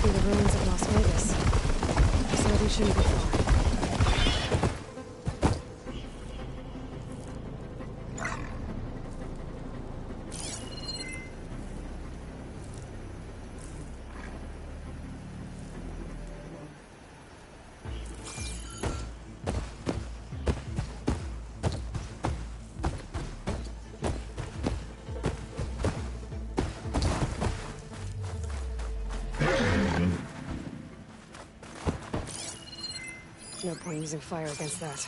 Must be the ruins of Las Vegas. So we shouldn't be far. No point using fire against that.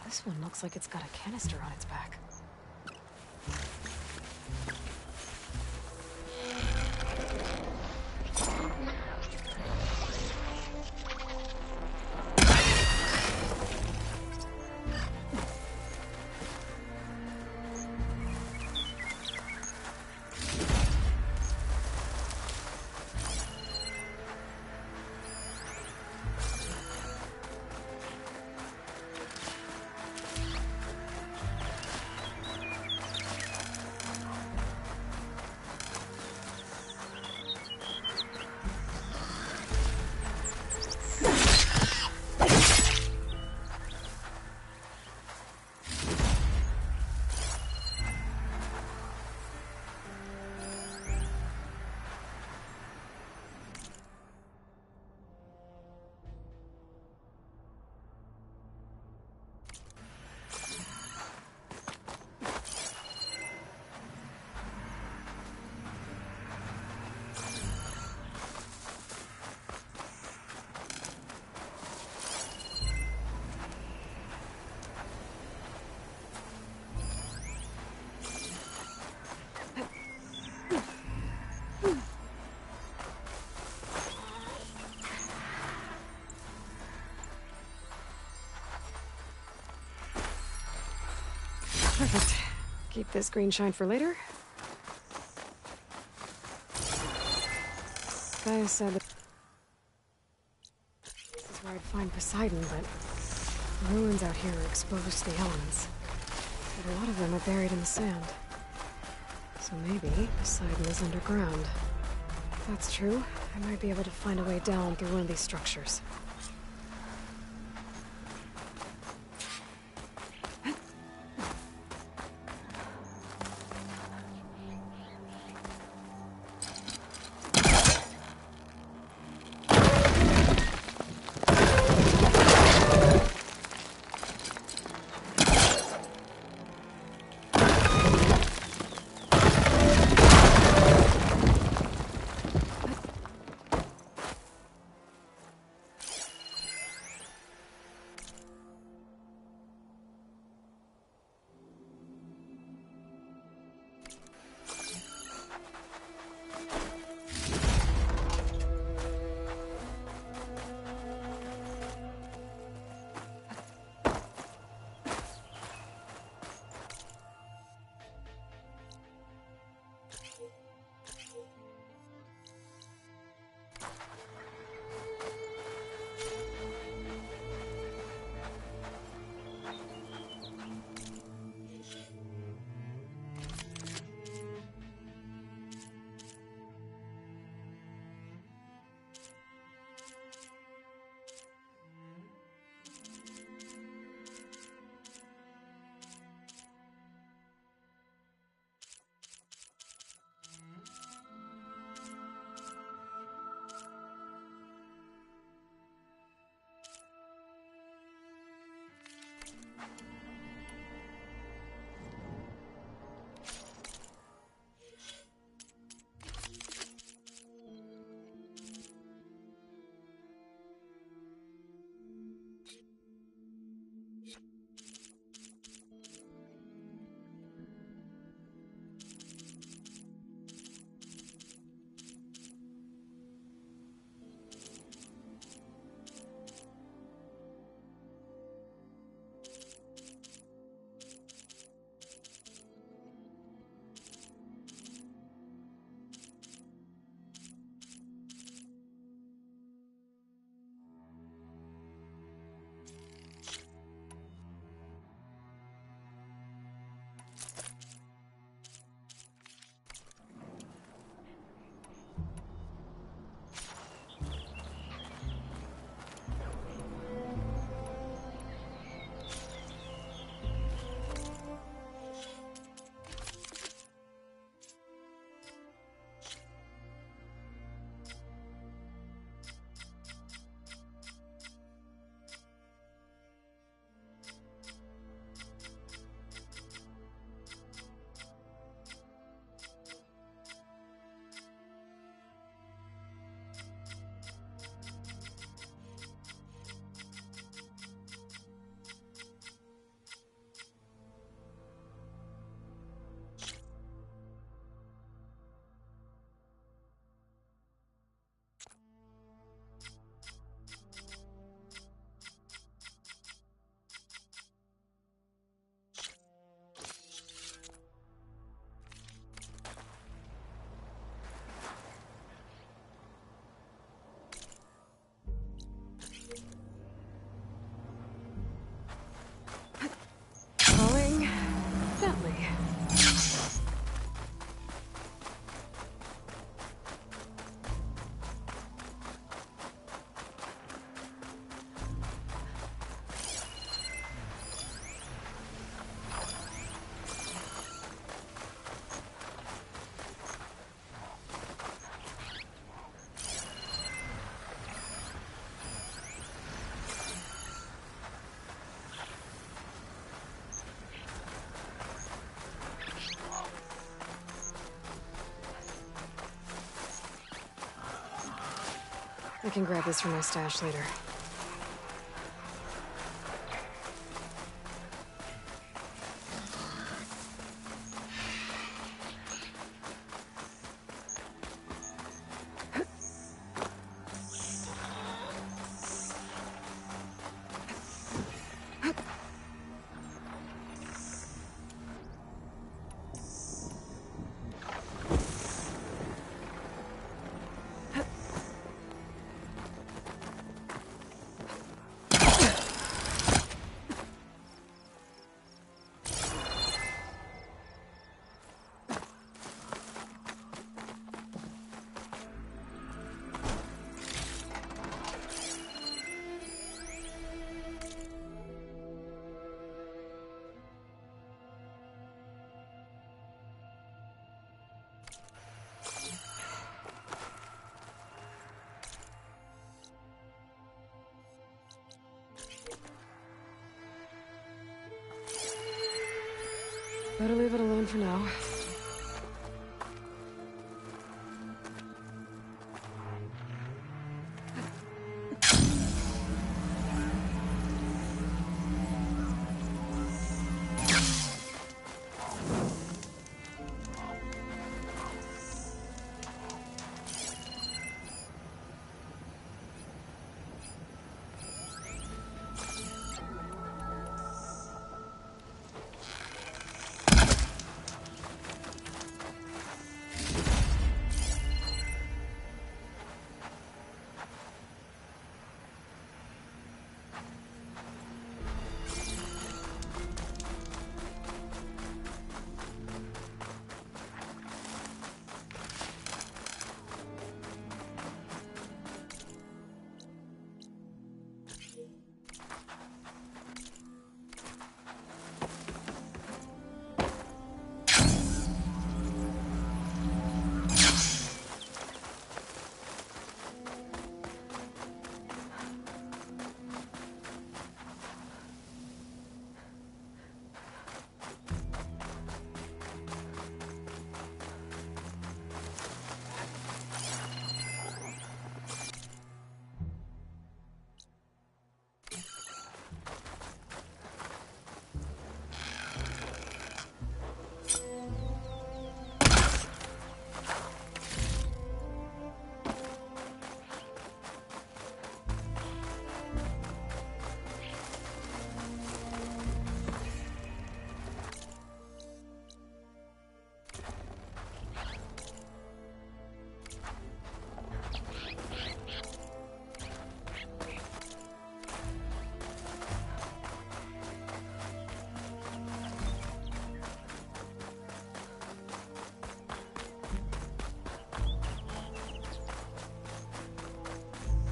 This one looks like it's got a canister on its back. Perfect. Keep this green shine for later. Gaia said that this is where I'd find Poseidon, but the ruins out here are exposed to the elements. But a lot of them are buried in the sand. So maybe Poseidon is underground. If that's true, I might be able to find a way down through one of these structures. I can grab this from my stash later. Better leave it alone for now.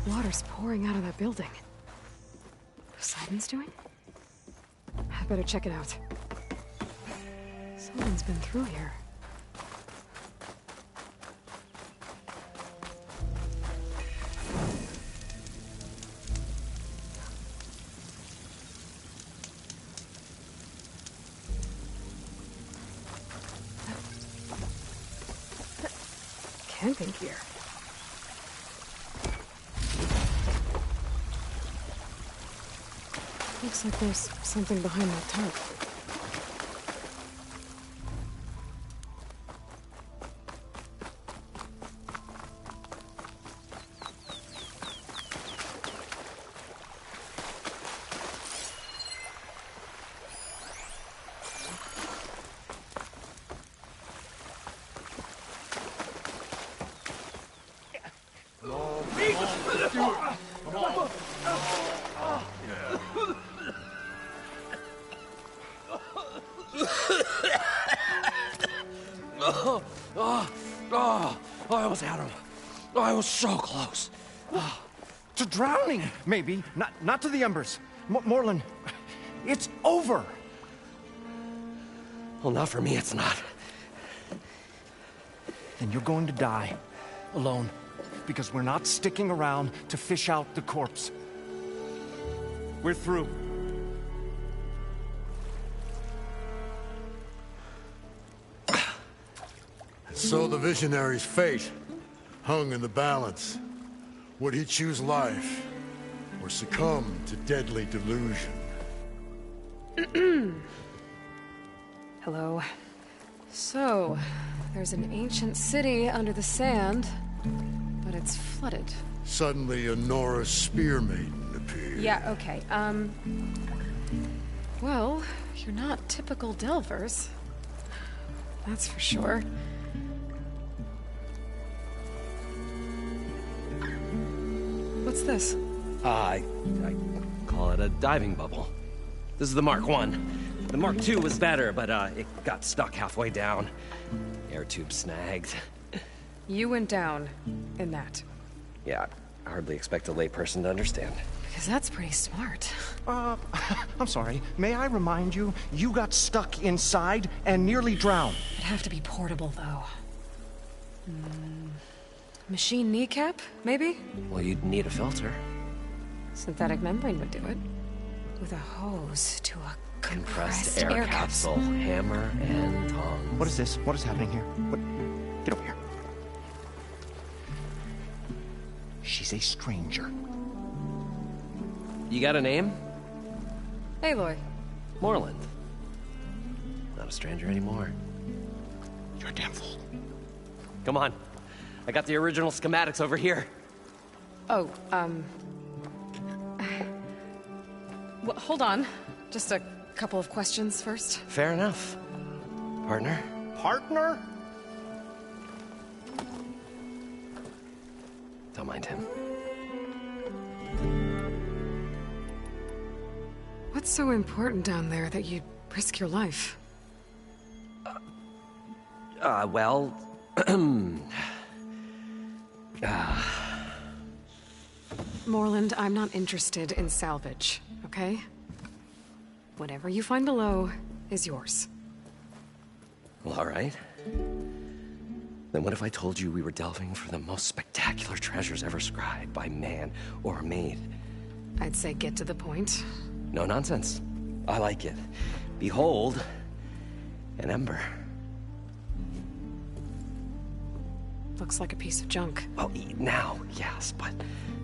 Water's pouring out of that building. Poseidon's doing? I better check it out. Someone's been through here. Camping gear. Looks like there's something behind that tarp. I almost had him. I was so close. To drowning, maybe. Not to the embers. Moreland, it's over. Well, not for me, it's not. Then you're going to die. Alone. Because we're not sticking around to fish out the corpse. We're through. So the visionary's fate hung in the balance. Would he choose life, or succumb to deadly delusion? Hello. So, there's an ancient city under the sand, but it's flooded. Suddenly a Norse spear maiden appeared. Yeah, okay, well, you're not typical Delvers. That's for sure. What's this? I call it a diving bubble. This is the Mark 1. The Mark 2 was better, but it got stuck halfway down. Air tube snagged. You went down in that. Yeah, I hardly expect a layperson to understand. Because that's pretty smart. I'm sorry. May I remind you, you got stuck inside and nearly drowned. It'd have to be portable, though. Machine kneecap, maybe? Well, you'd need a filter. Synthetic membrane would do it. With a hose to a compressed air capsule. Hammer and tongs. What is this? What is happening here? What? Get over here. She's a stranger. You got a name? Aloy. Moreland. Not a stranger anymore. You're a damn fool. Come on. I got the original schematics over here. Oh, well, hold on. Just a couple of questions first. Fair enough. Partner? Partner? Don't mind him. What's so important down there that you'd risk your life? Well... Moreland, I'm not interested in salvage, okay? Whatever you find below is yours. Well, all right. Then what if I told you we were delving for the most spectacular treasures ever scribed by man or maid? I'd say get to the point. No nonsense. I like it. Behold, an ember. Looks like a piece of junk. Well, now, yes, but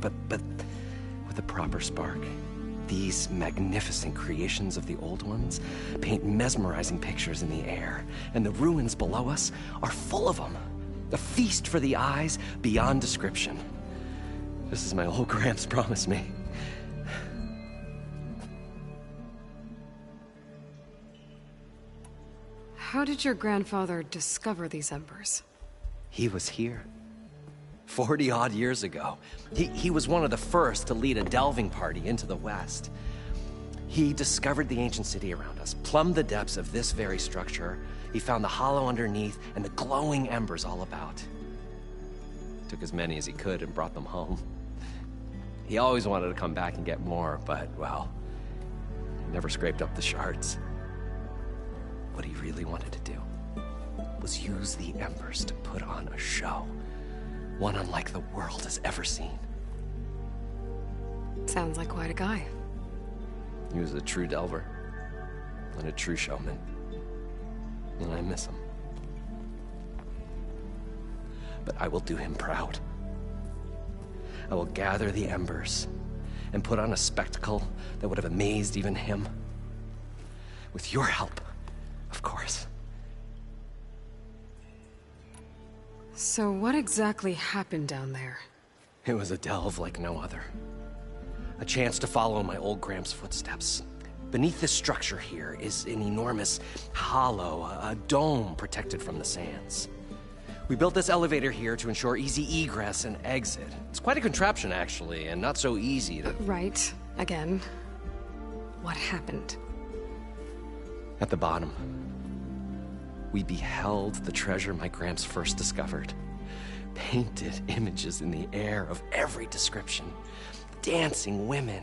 with a proper spark. These magnificent creations of the old ones paint mesmerizing pictures in the air, and the ruins below us are full of them. A feast for the eyes beyond description. Just as my old Gramps promised me. How did your grandfather discover these embers? He was here. 40-odd years ago. He was one of the first to lead a delving party into the West. He discovered the ancient city around us, plumbed the depths of this very structure. He found the hollow underneath and the glowing embers all about. Took as many as he could and brought them home. He always wanted to come back and get more, but, well, never scraped up the shards. What he really wanted to do was use the embers to put on a show. One unlike the world has ever seen. Sounds like quite a guy. He was a true delver. And a true showman. And I miss him. But I will do him proud. I will gather the embers and put on a spectacle that would have amazed even him. With your help, of course. So what exactly happened down there? It was a delve like no other. A chance to follow my old Gramps' footsteps. Beneath this structure here is an enormous hollow, a dome protected from the sands. We built this elevator here to ensure easy egress and exit. It's quite a contraption, actually, and not so easy to... Right. Again. What happened? At the bottom, we beheld the treasure my Gramps first discovered. Painted images in the air of every description. Dancing women,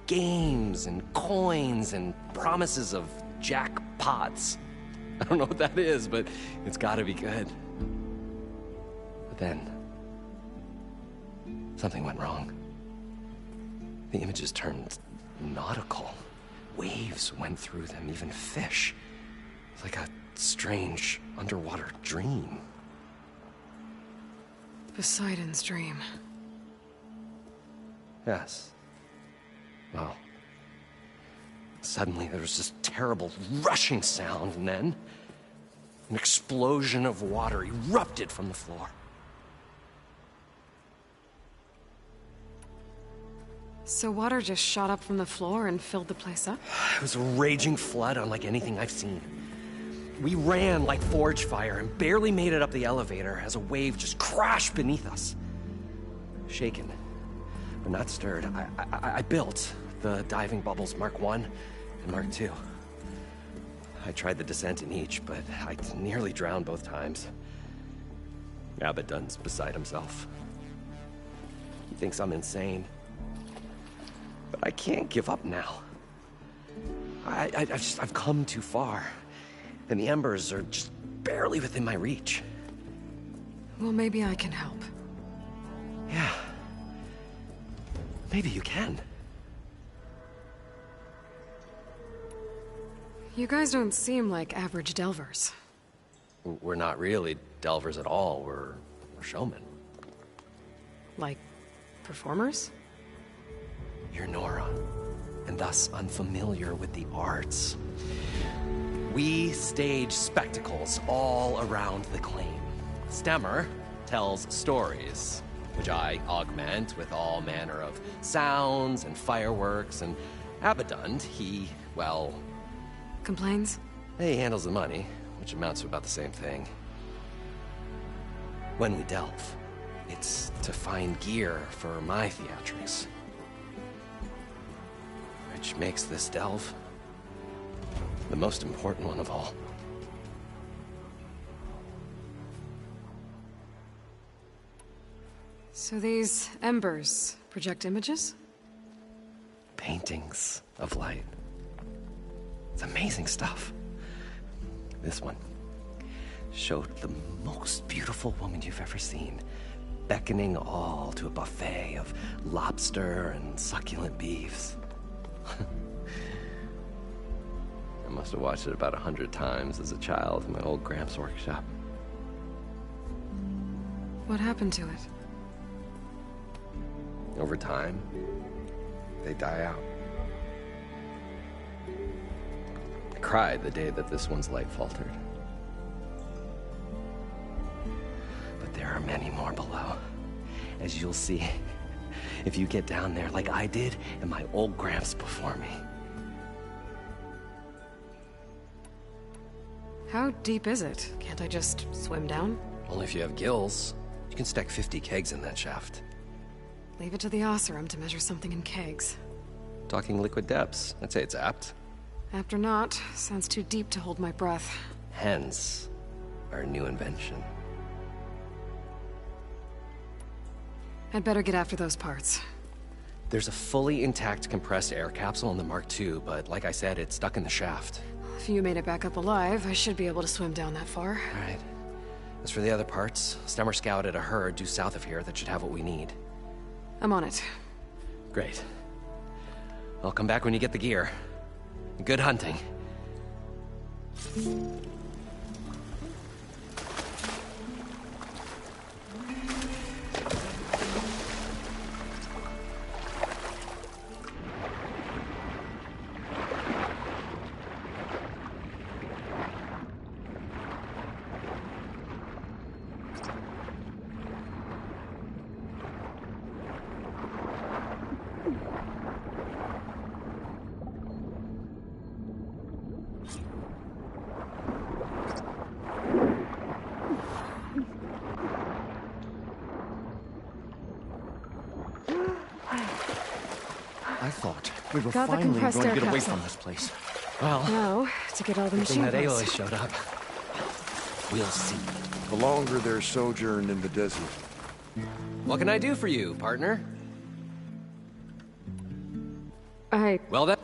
games and coins and promises of jackpots. I don't know what that is, but it's gotta be good. But then, something went wrong. The images turned nautical. Waves went through them, even fish. Like a strange underwater dream. Poseidon's dream. Yes. Well, suddenly there was this terrible rushing sound, and then an explosion of water erupted from the floor. So water just shot up from the floor and filled the place up? It was a raging flood unlike anything I've seen. We ran like forge fire and barely made it up the elevator as a wave just crashed beneath us. Shaken, but not stirred, I built the diving bubbles Mark 1 and Mark 2. I tried the descent in each, but I nearly drowned both times. Abaddon's beside himself. He thinks I'm insane. But I can't give up now. I've come too far. And the embers are just barely within my reach. Well, maybe I can help. Yeah. Maybe you can. You guys don't seem like average delvers. We're not really delvers at all. We're showmen. Like, performers? You're Nora, and thus unfamiliar with the arts. We stage spectacles all around the claim. Stemmer tells stories, which I augment with all manner of sounds and fireworks, and Abaddon, he, well... Complains? He handles the money, which amounts to about the same thing. When we delve, it's to find gear for my theatrics. Which makes this delve the most important one of all. So these embers project images? Paintings of light. It's amazing stuff. This one showed the most beautiful woman you've ever seen, beckoning all to a buffet of lobster and succulent beefs. I must have watched it about 100 times as a child in my old Gramps workshop. What happened to it? Over time, they die out. I cried the day that this one's light faltered. But there are many more below, as you'll see if you get down there like I did and my old Gramps before me. How deep is it? Can't I just swim down? Only if you have gills. You can stack 50 kegs in that shaft. Leave it to the Oseram to measure something in kegs. Talking liquid depths, I'd say it's apt. After not, sounds too deep to hold my breath. Hence, our new invention. I'd better get after those parts. There's a fully intact compressed air capsule in the Mark II, but like I said, it's stuck in the shaft. If you made it back up alive, I should be able to swim down that far. All right. As for the other parts, Stemmer scouted a herd due south of here that should have what we need. I'm on it. Great. I'll come back when you get the gear. Good hunting. I thought we were Got the finally compressed going to air get away capsule. from this place. Well, Now, to get all the good thing machine that parts. Aloy showed up. We'll see. The longer their sojourn in the desert, What can I do for you, partner? Well then.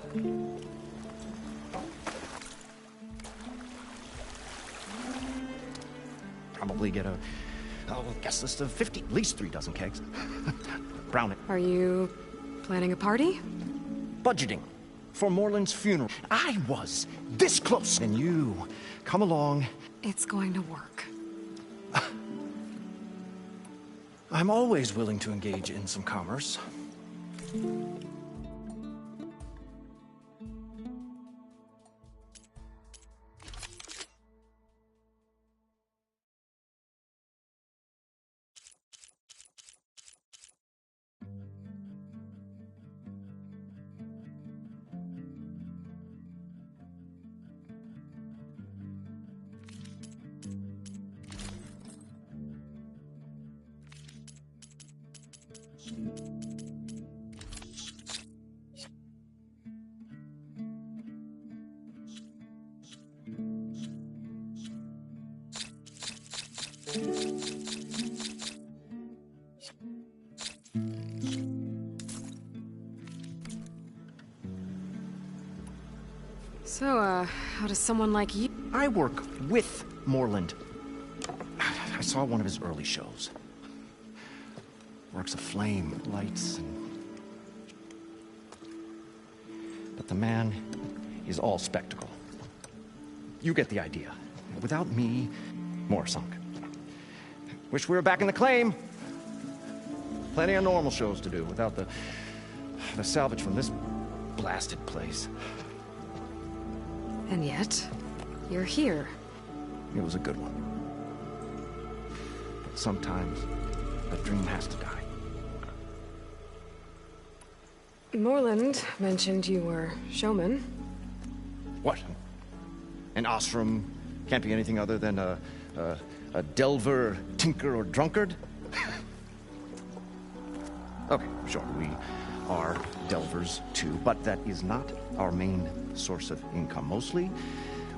Probably get a guest list of 50, at least 3 dozen kegs. Brown it. Are you planning a party? Budgeting for Morland's funeral. I was this close, and you come along. It's going to work. I'm always willing to engage in some commerce. So, how does someone like you... I work with Moreland. I saw one of his early shows. Works of flame, lights, and... But the man is all spectacle. You get the idea. Without me, more sunk. Wish we were back in the claim. Plenty of normal shows to do without the salvage from this blasted place. And yet, you're here. It was a good one. But sometimes, a dream has to die. Moreland mentioned you were showman. What? An ostrom can't be anything other than a delver, tinker, or drunkard? Okay, sure, we are delvers too, but that is not our main source of income. Mostly,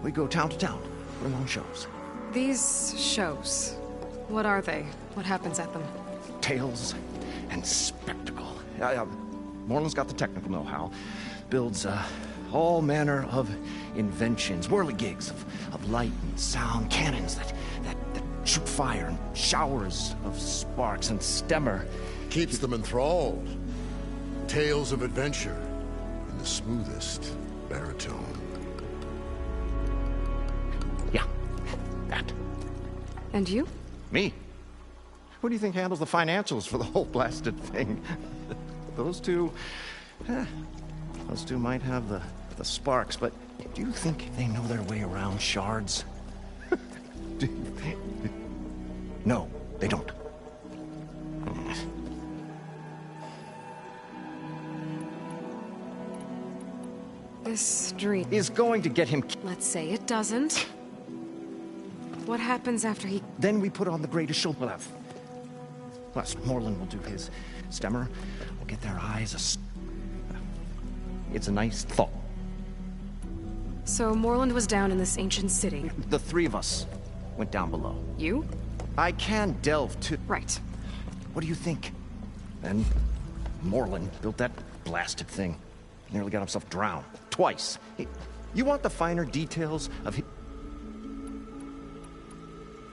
we go town to town, putting on shows. These shows, what are they? What happens at them? Tales and spectacle. Moreland's got the technical know-how. Builds all manner of inventions, whirligigs of light and sound, cannons that shoot fire, and showers of sparks, and Stemmer Keeps them enthralled. Tales of adventure in the smoothest baritone. Yeah, that. And you? Me? Who do you think handles the financials for the whole blasted thing? Those two might have the sparks, but do you think they know their way around shards? No, they don't. This dream Is going to get him. Let's say it doesn't. What happens after he... Then we put on the greatest show we'll have. Plus, Moreland will do his. Stemmer will get their eyes. It's a nice thought. So Moreland was down in this ancient city. The three of us went down below. You? I can delve too. Right. What do you think? Then Moreland built that blasted thing. Nearly got himself drowned. Twice. You want the finer details of his...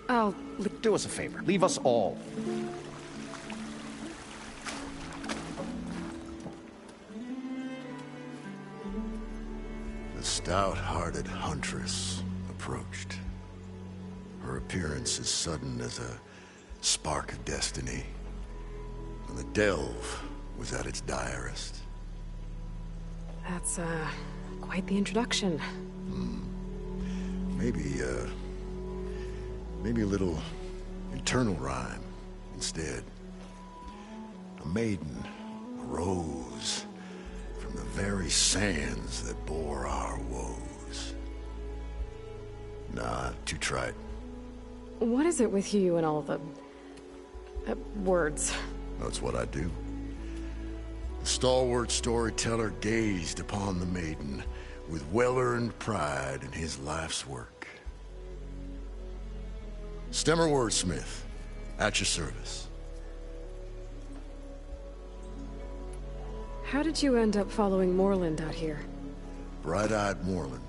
I'll... Do us a favor. Leave us all. The stout-hearted huntress approached. Her appearance as sudden as a spark of destiny. And the delve was at its direst. That's, quite the introduction. Maybe a little internal rhyme instead. A maiden arose from the very sands that bore our woes. Nah, too trite. What is it with you and all the... words? That's what I do. The stalwart storyteller gazed upon the maiden with well-earned pride in his life's work. Stemmer wordsmith, at your service. How did you end up following Moreland out here? Bright-eyed Moreland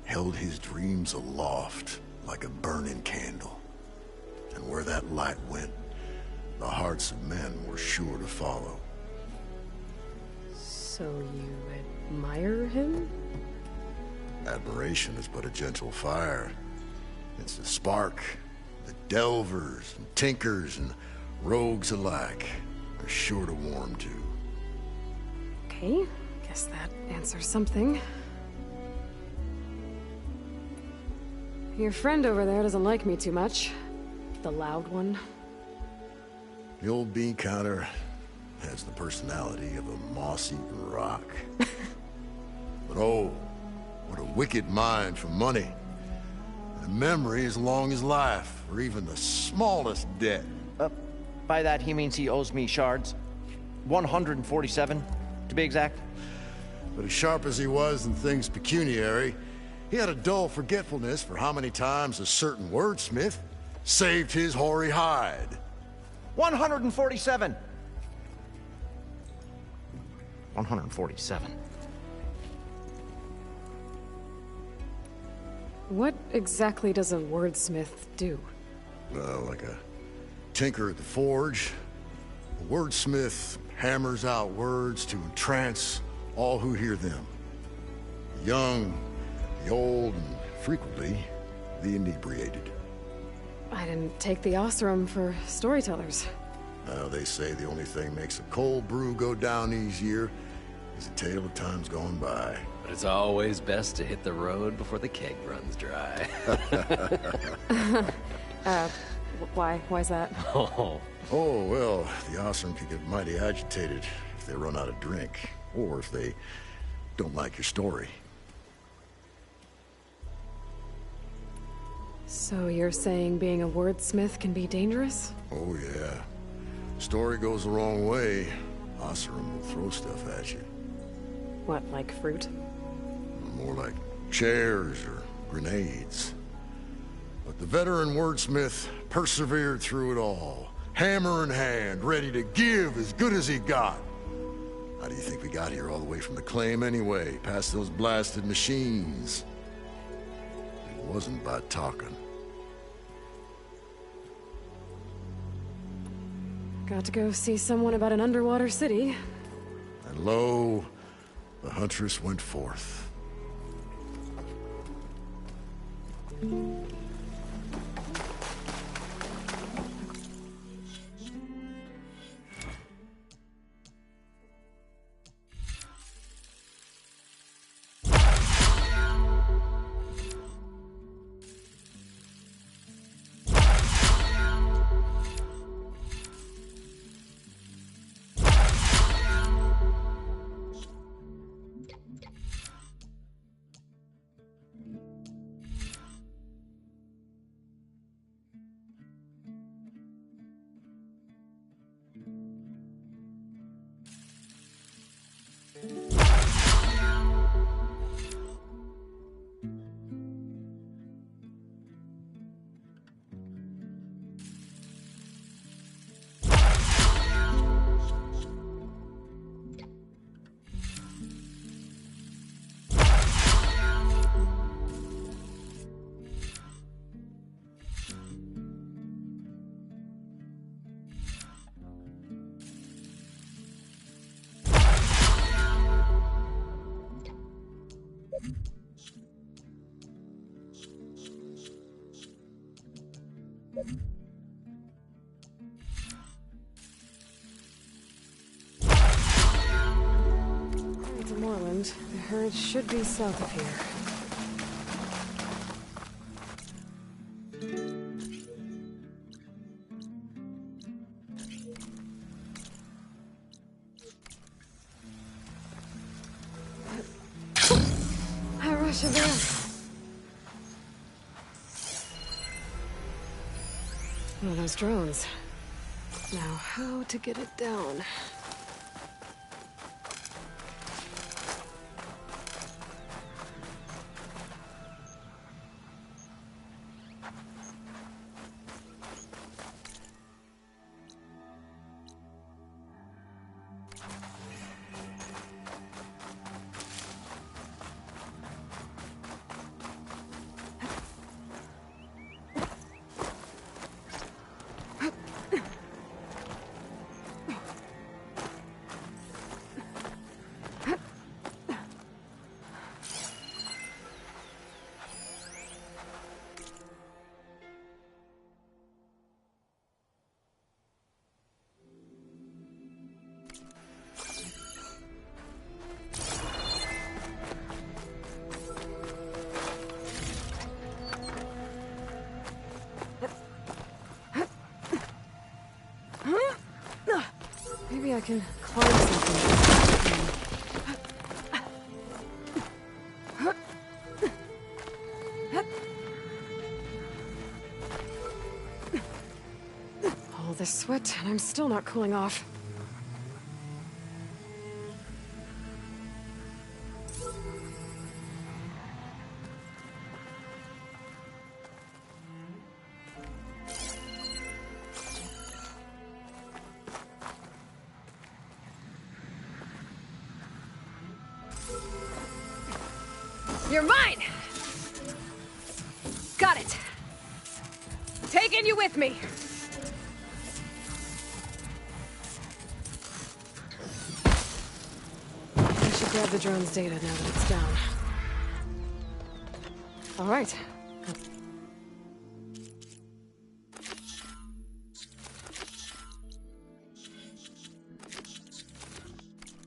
held his dreams aloft like a burning candle. And where that light went, the hearts of men were sure to follow. So you admire him? Admiration is but a gentle fire. It's the spark that delvers and tinkers and rogues alike are sure to warm to. Okay, guess that answers something. Your friend over there doesn't like me too much. The loud one. The old bean counter has the personality of a moss-eaten rock. But oh, what a wicked mind for money. And a memory as long as life, or even the smallest debt. By that, he means he owes me shards. 147, to be exact. But as sharp as he was in things pecuniary, he had a dull forgetfulness for how many times a certain wordsmith saved his hoary hide. 147! 147. What exactly does a wordsmith do? Well, like a tinker at the forge, a wordsmith hammers out words to entrance all who hear them. The young, the old, and frequently, the inebriated. I didn't take the Osram for storytellers. They say the only thing makes a cold brew go down easier is a tale of times gone by. But it's always best to hit the road before the keg runs dry. Why's that? Oh. Oh, well, the Osram can get mighty agitated if they run out of drink, or if they don't like your story. So you're saying being a wordsmith can be dangerous? Oh, yeah. Story goes the wrong way, Osram will throw stuff at you. What, like fruit? More like chairs or grenades. But the veteran wordsmith persevered through it all, hammer in hand, ready to give as good as he got. How do you think we got here all the way from the claim anyway, past those blasted machines? It wasn't by talking. Got to go see someone about an underwater city. And lo, the huntress went forth. To Moreland. The herd should be south of here. I rush a bit. One of those drones. Now, how to get it down? I can climb something. All this sweat, and I'm still not cooling off. You're mine! Got it! Taking you with me! I should grab the drone's data now that it's down. All right.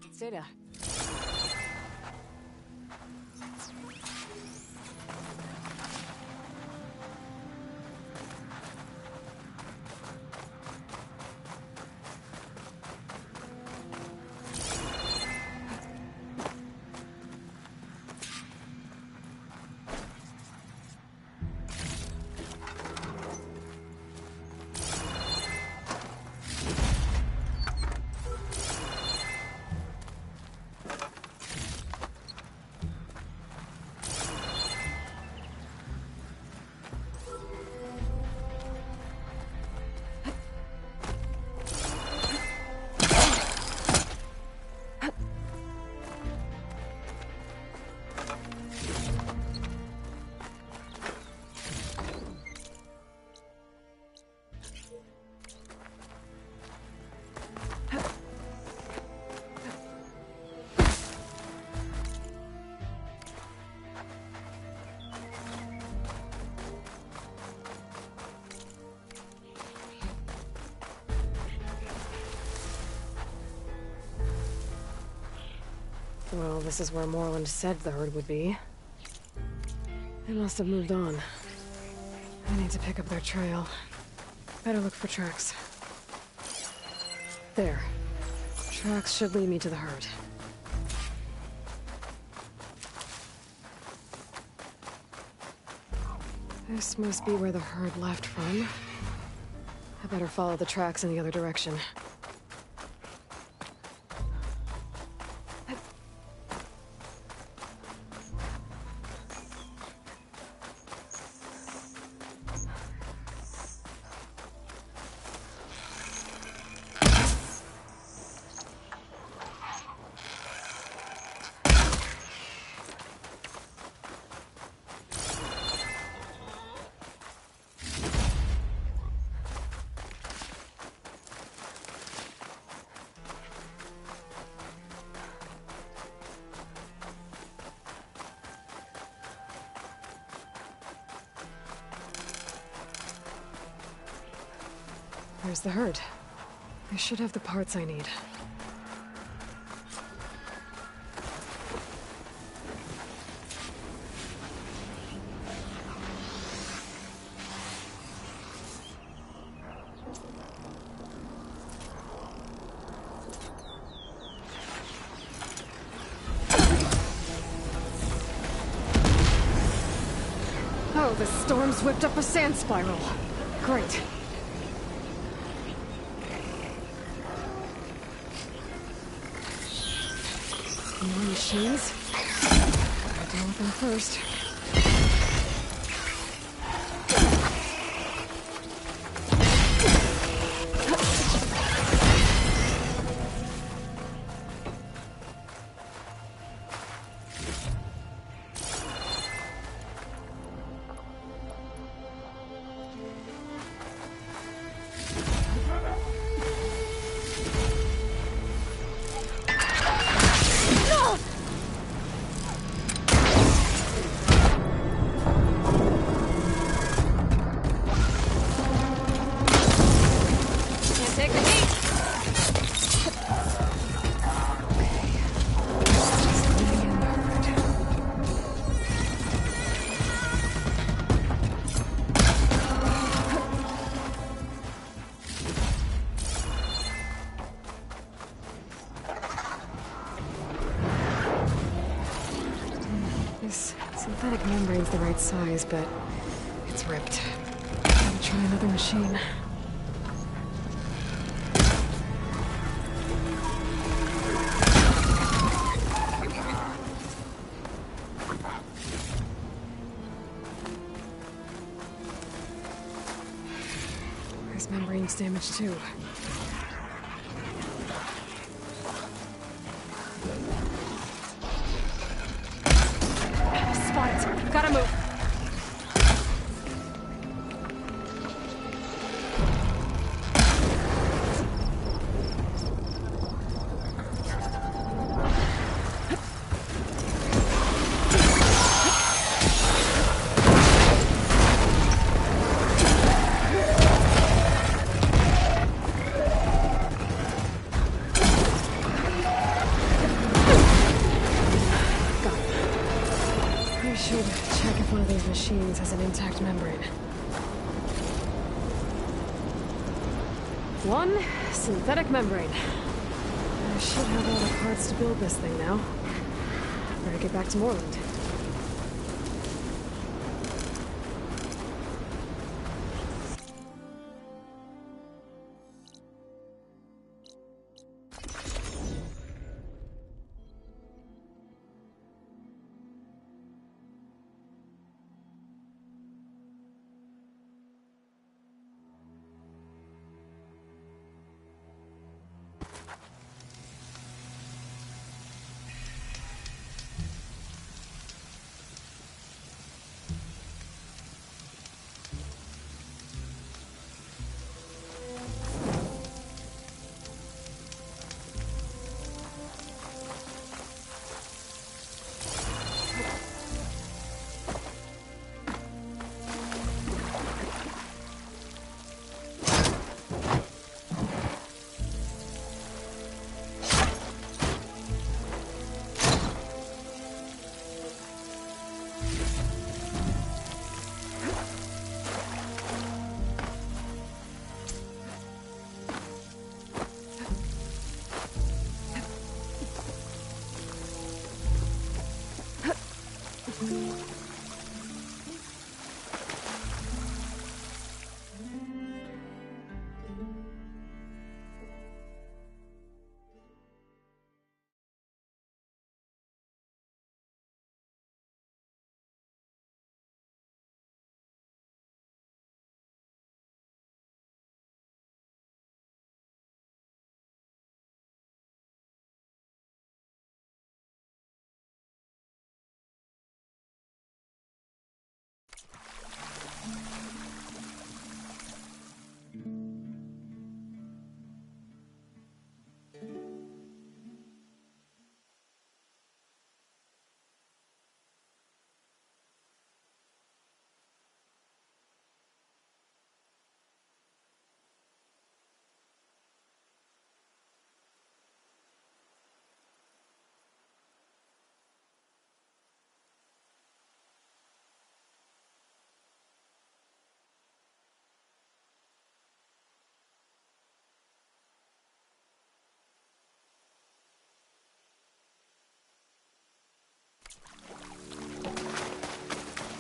It's data. Well, this is where Moreland said the herd would be. They must have moved on. I need to pick up their trail. Better look for tracks. There. Tracks should lead me to the herd. This must be where the herd left from. I better follow the tracks in the other direction. There's the herd. I should have the parts I need. Oh, the storm's whipped up a sand spiral. Great. More machines? Gotta deal with them first. synthetic membrane's the right size, but it's ripped. Gotta try another machine. This membrane's damaged too. Spot! Gotta move! I should check if one of these machines has an intact membrane. One synthetic membrane. I should have all the parts to build this thing now. Better get back to Moreland.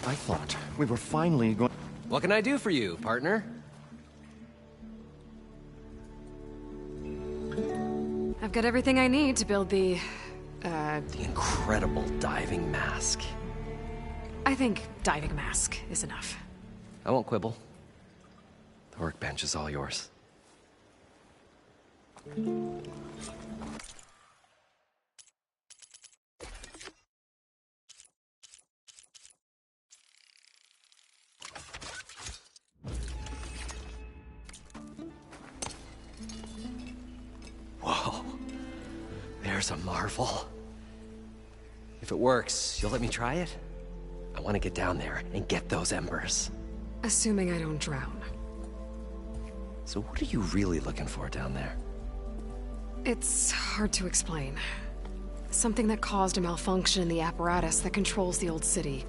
I thought we were finally going... What can I do for you, partner? I've got everything I need to build the incredible diving mask. I think diving mask is enough. I won't quibble. The workbench is all yours. Whoa. There's a marvel. If it works, you'll let me try it? I want to get down there and get those embers. Assuming I don't drown. So what are you really looking for down there? It's hard to explain. Something that caused a malfunction in the apparatus that controls the old city.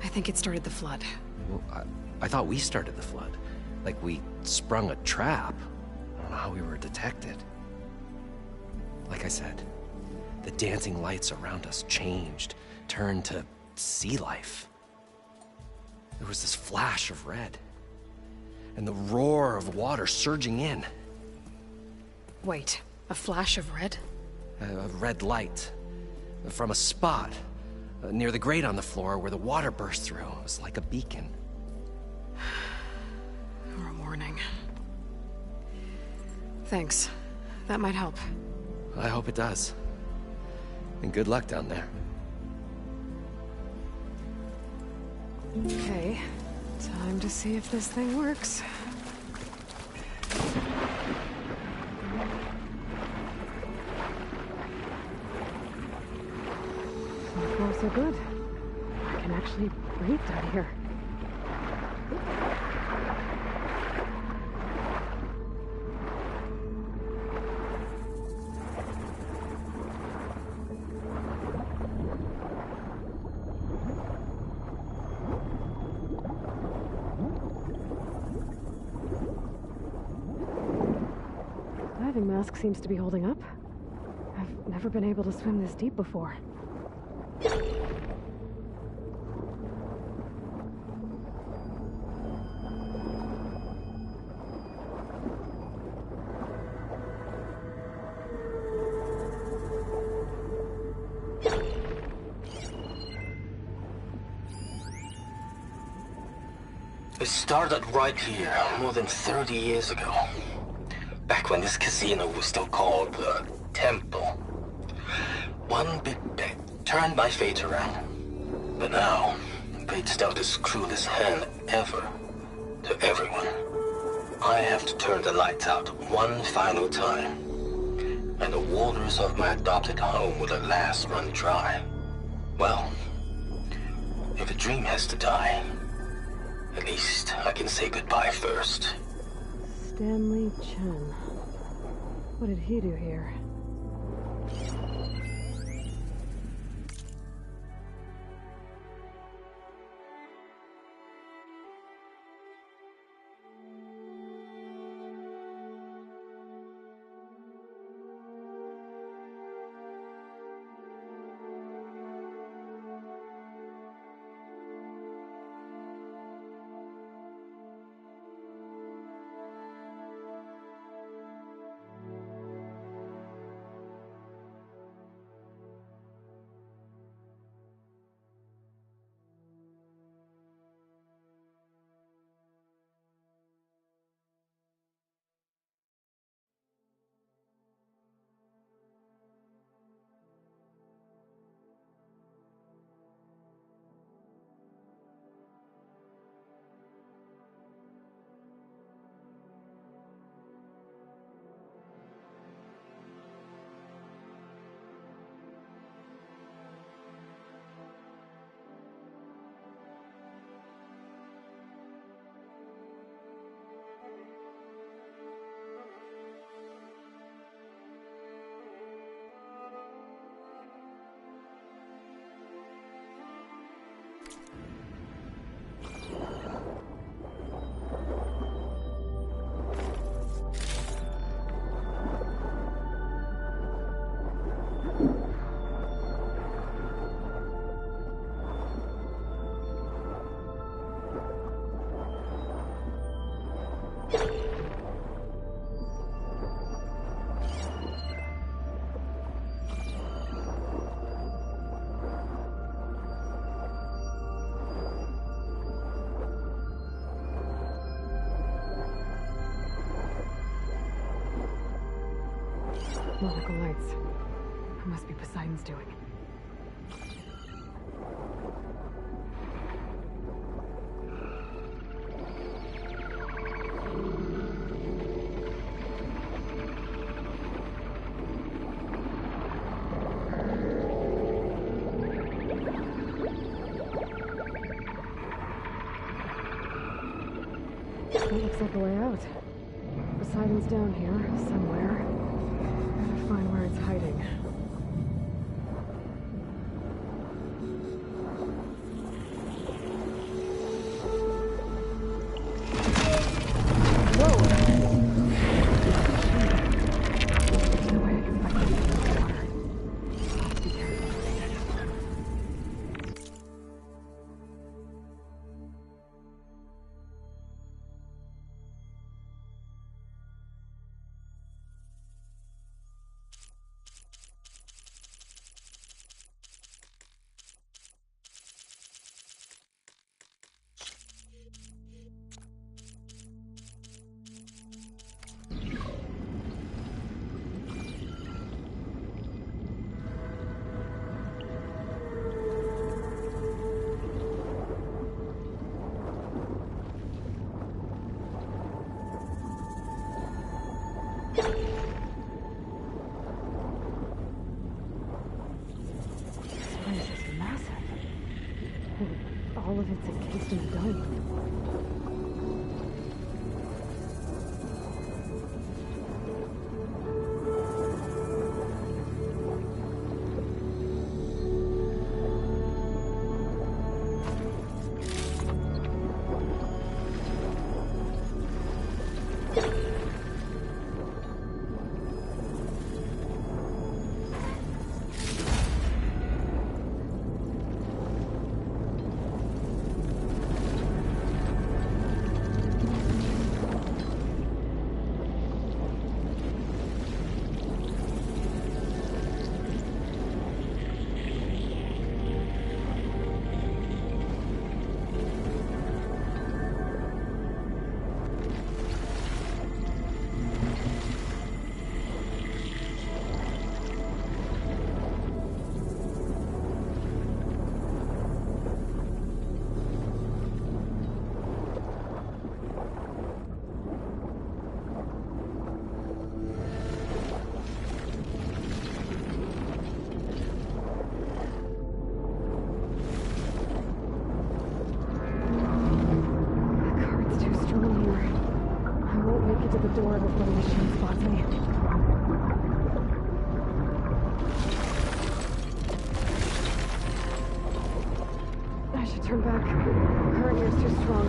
I think it started the flood. Well, I thought we started the flood. Like we sprung a trap. I don't know how we were detected. Like I said, the dancing lights around us changed, turned to sea life. There was this flash of red, and the roar of water surging in. Wait, a flash of red? A red light from a spot near the grate on the floor where the water burst through. It was like a beacon. Or a warning. Thanks. That might help. I hope it does. And good luck down there. Okay, time to see if this thing works. So far, so good. I can actually breathe down here. Diving mask seems to be holding up. I've never been able to swim this deep before. It started right here, more than 30 years ago. Back when this casino was still called the Temple. One big bet turned my fate around. But now, fate's dealt its cruelest hand ever to everyone. I have to turn the lights out one final time. And the waters of my adopted home will at last run dry. Well, if a dream has to die, at least I can say goodbye first. Stanley Chen. What did he do here? Nautical lights. It must be Poseidon's doing. That looks like a way out. Poseidon's down here, somewhere. Gotta find where it's hiding. Whoa! There's no way I can fight this in the water. I'll have to be careful. This place is massive. And all of it's encased in a dome. Door before the machine spots me. I should turn back. The current here's too strong.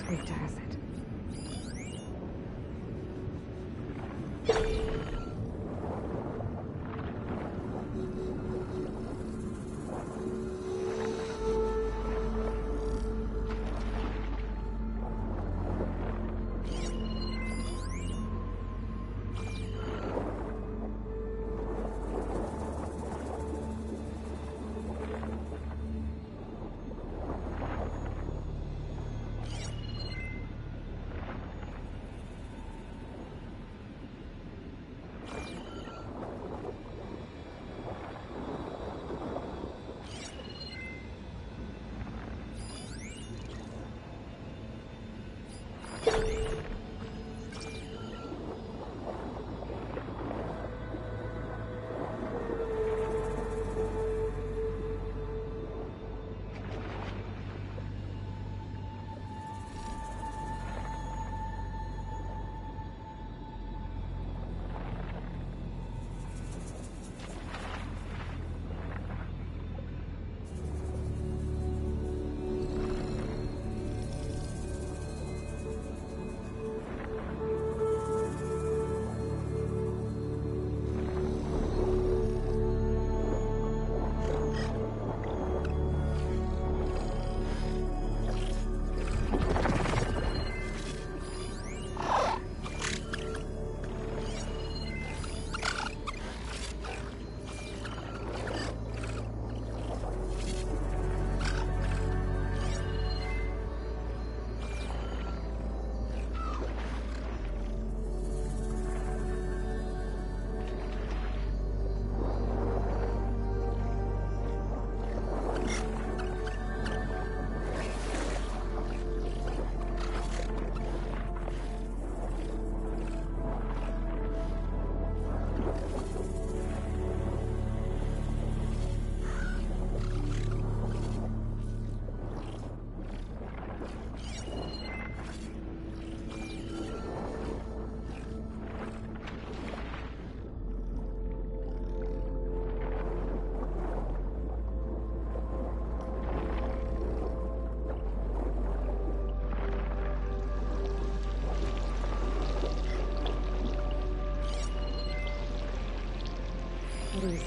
Great acid.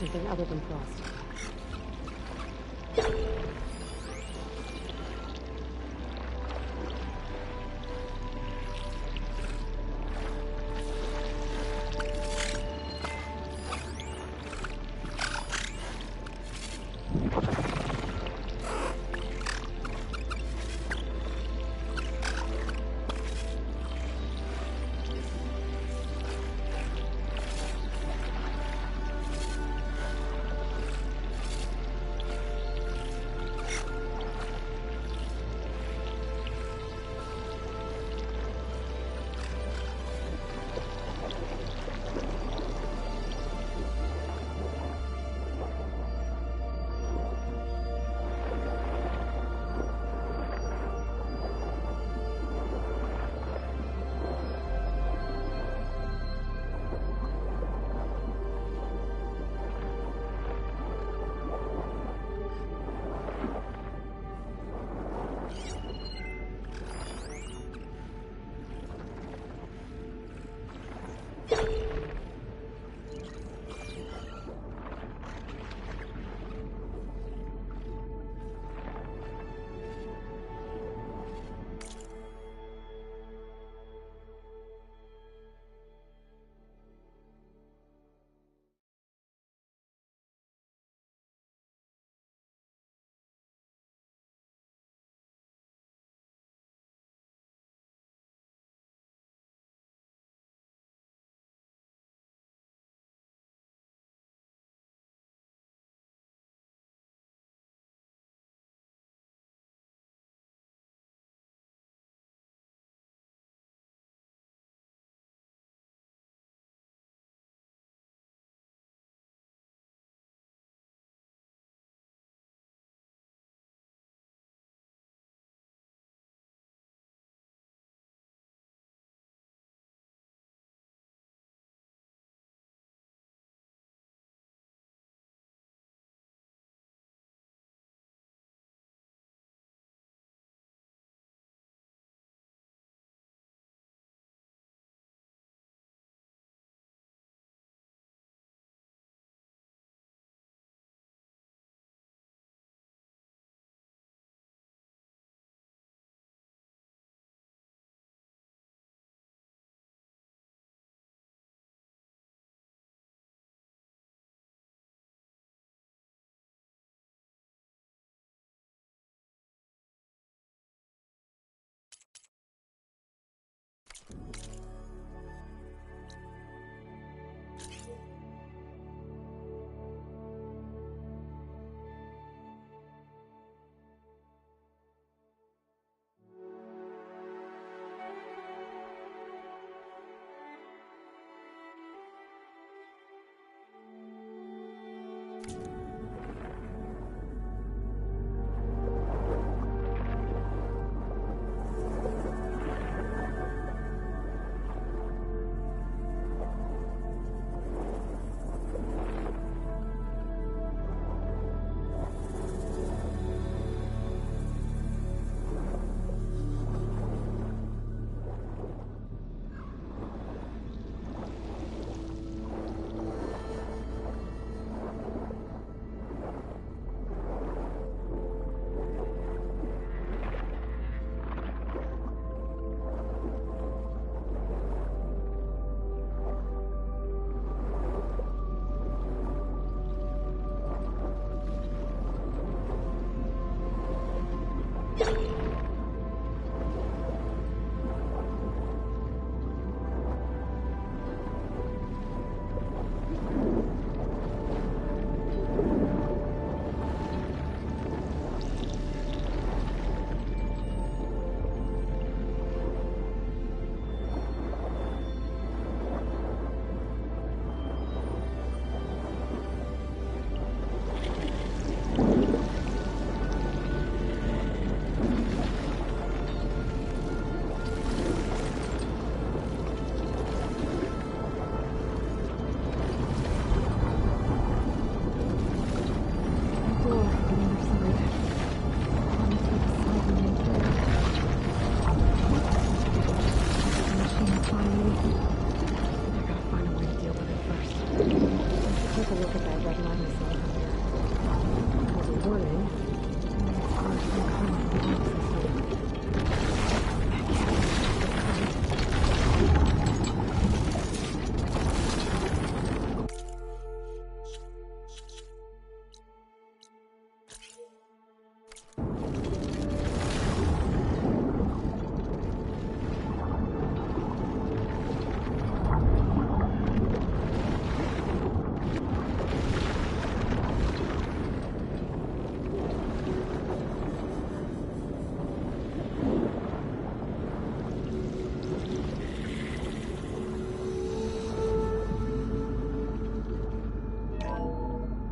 something other than frost.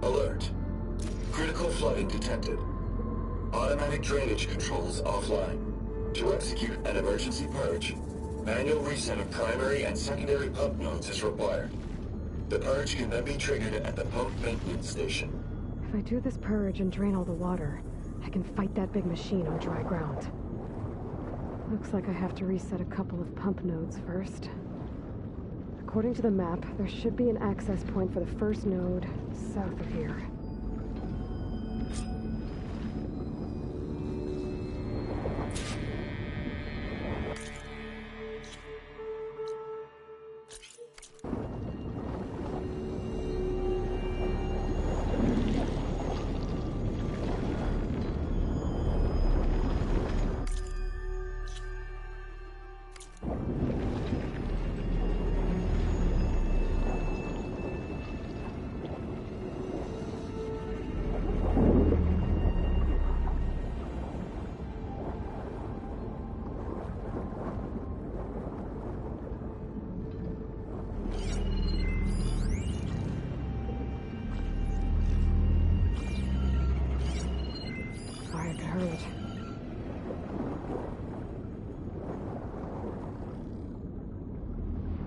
Alert. Critical flooding detected. Automatic drainage controls offline. To execute an emergency purge, manual reset of primary and secondary pump nodes is required. The purge can then be triggered at the pump maintenance station. If I do this purge and drain all the water, I can fight that big machine on dry ground. Looks like I have to reset a couple of pump nodes first. According to the map, there should be an access point for the first node south of here.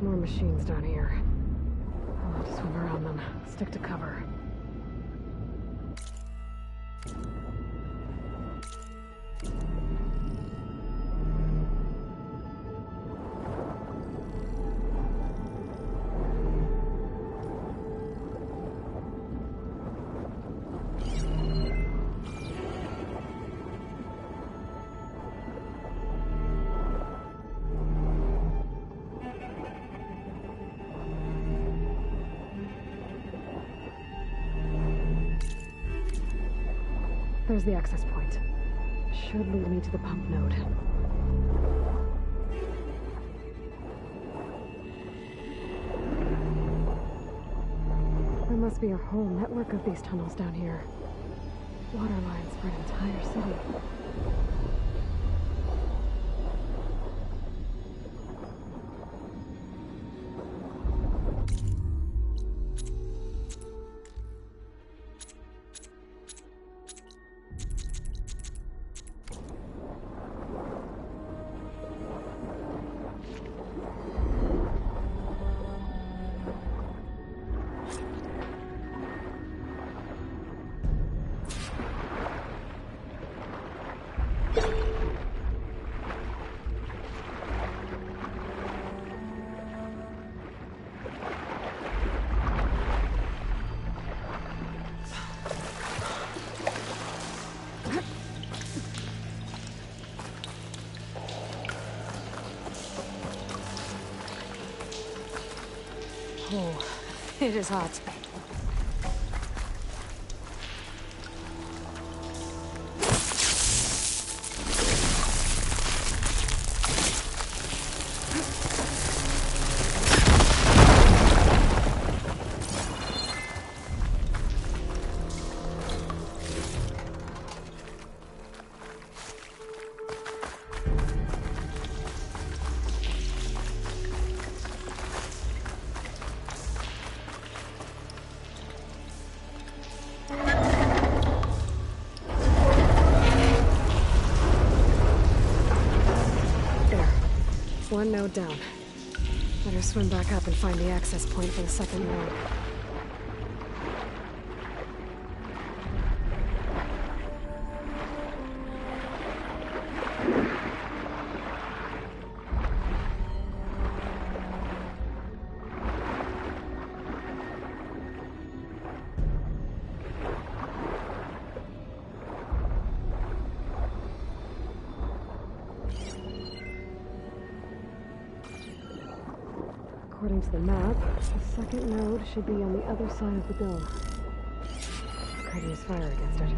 More machines down here. I'll have to swim around them. Stick to cover. There's the access point. Should lead me to the pump node. There must be a whole network of these tunnels down here. Water lines for an entire city. Oh, it is hot. One node down. Better swim back up and find the access point for the second node. According to the map, the second node should be on the other side of the dome. Could use fire against it.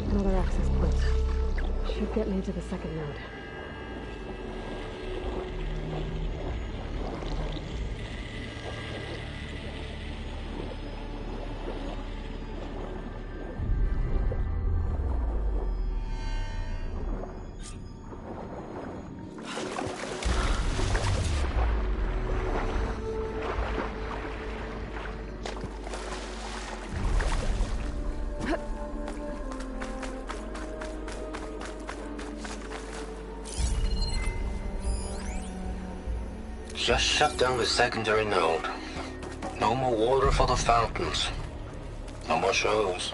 Another access point. Should get me to the second node. Just shut down the secondary node. No more water for the fountains. No more shows.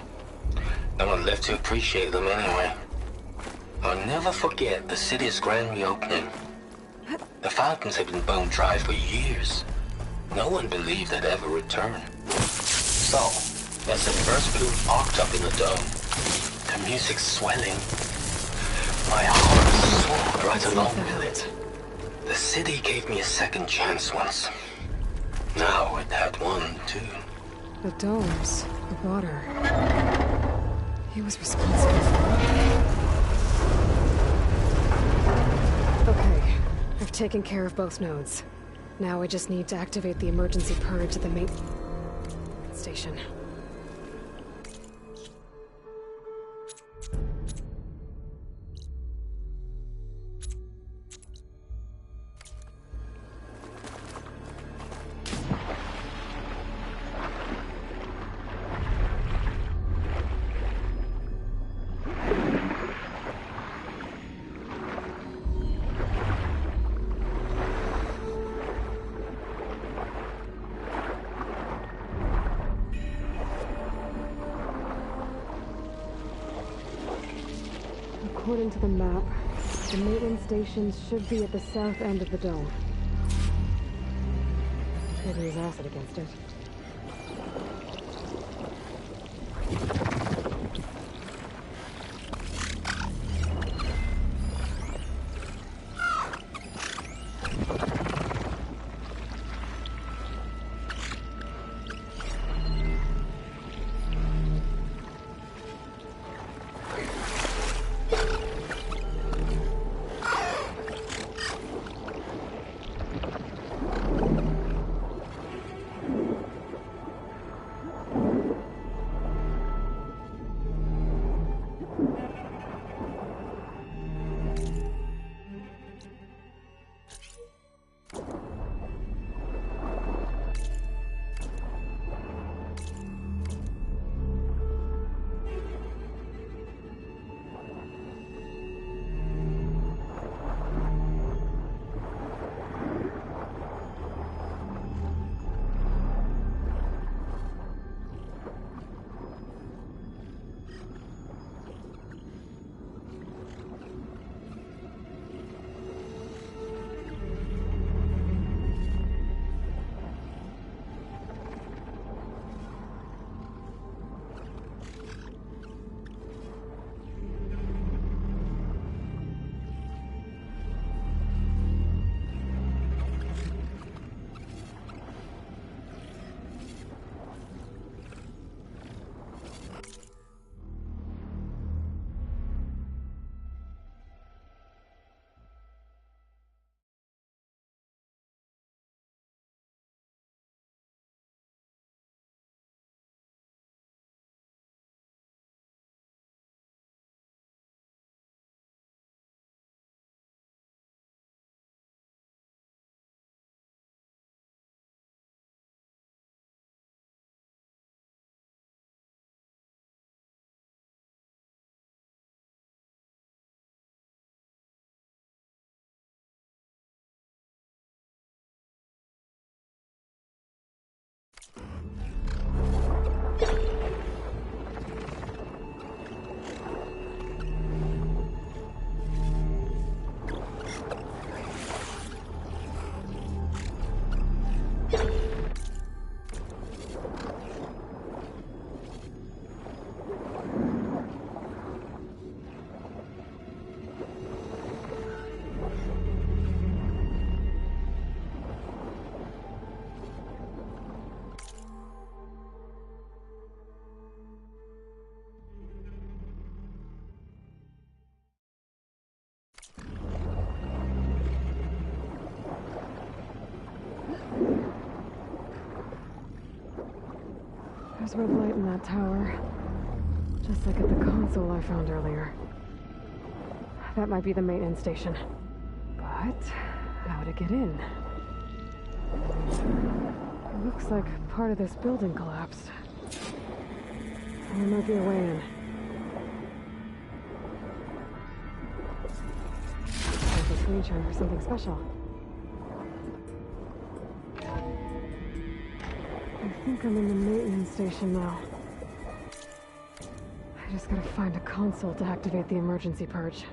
No one left to appreciate them anyway. I'll never forget the city's grand reopening. The fountains had been bone dry for years. No one believed they'd ever return. So, as the first bloom arced up in the dome, the music swelling, my heart soared right along with it. The city gave me a second chance once. Now it had one, too. The domes, the water. He was responsible for it. Okay, I've taken care of both nodes. Now I just need to activate the emergency purge at the main station. According to the map, the maintenance stations should be at the south end of the dome. Maybe use acid against it. There's red light in that tower. Just like at the console I found earlier. That might be the maintenance station. But how to get in? It looks like part of this building collapsed. There might be a way in. There's a screenshot for something special. I think I'm in the maintenance station now. I just gotta find a console to activate the emergency purge.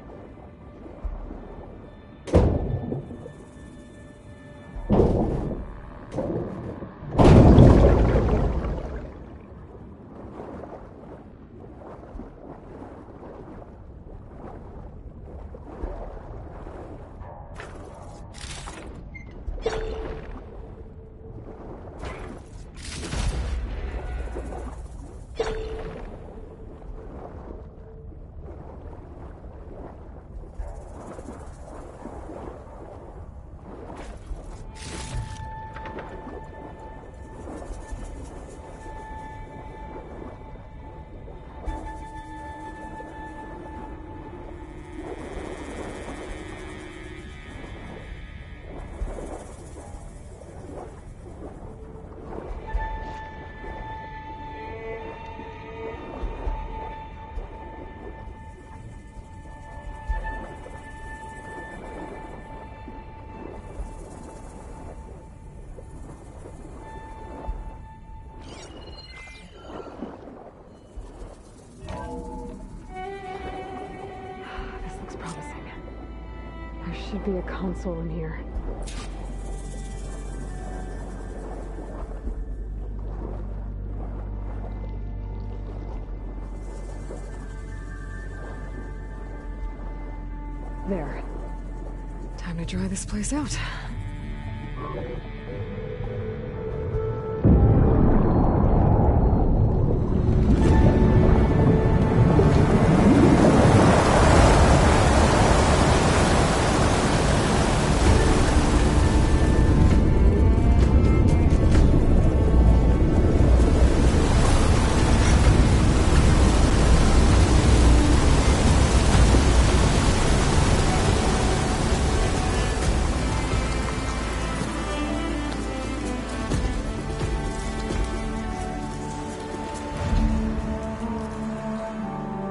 Should be a console in here. There. Time to dry this place out.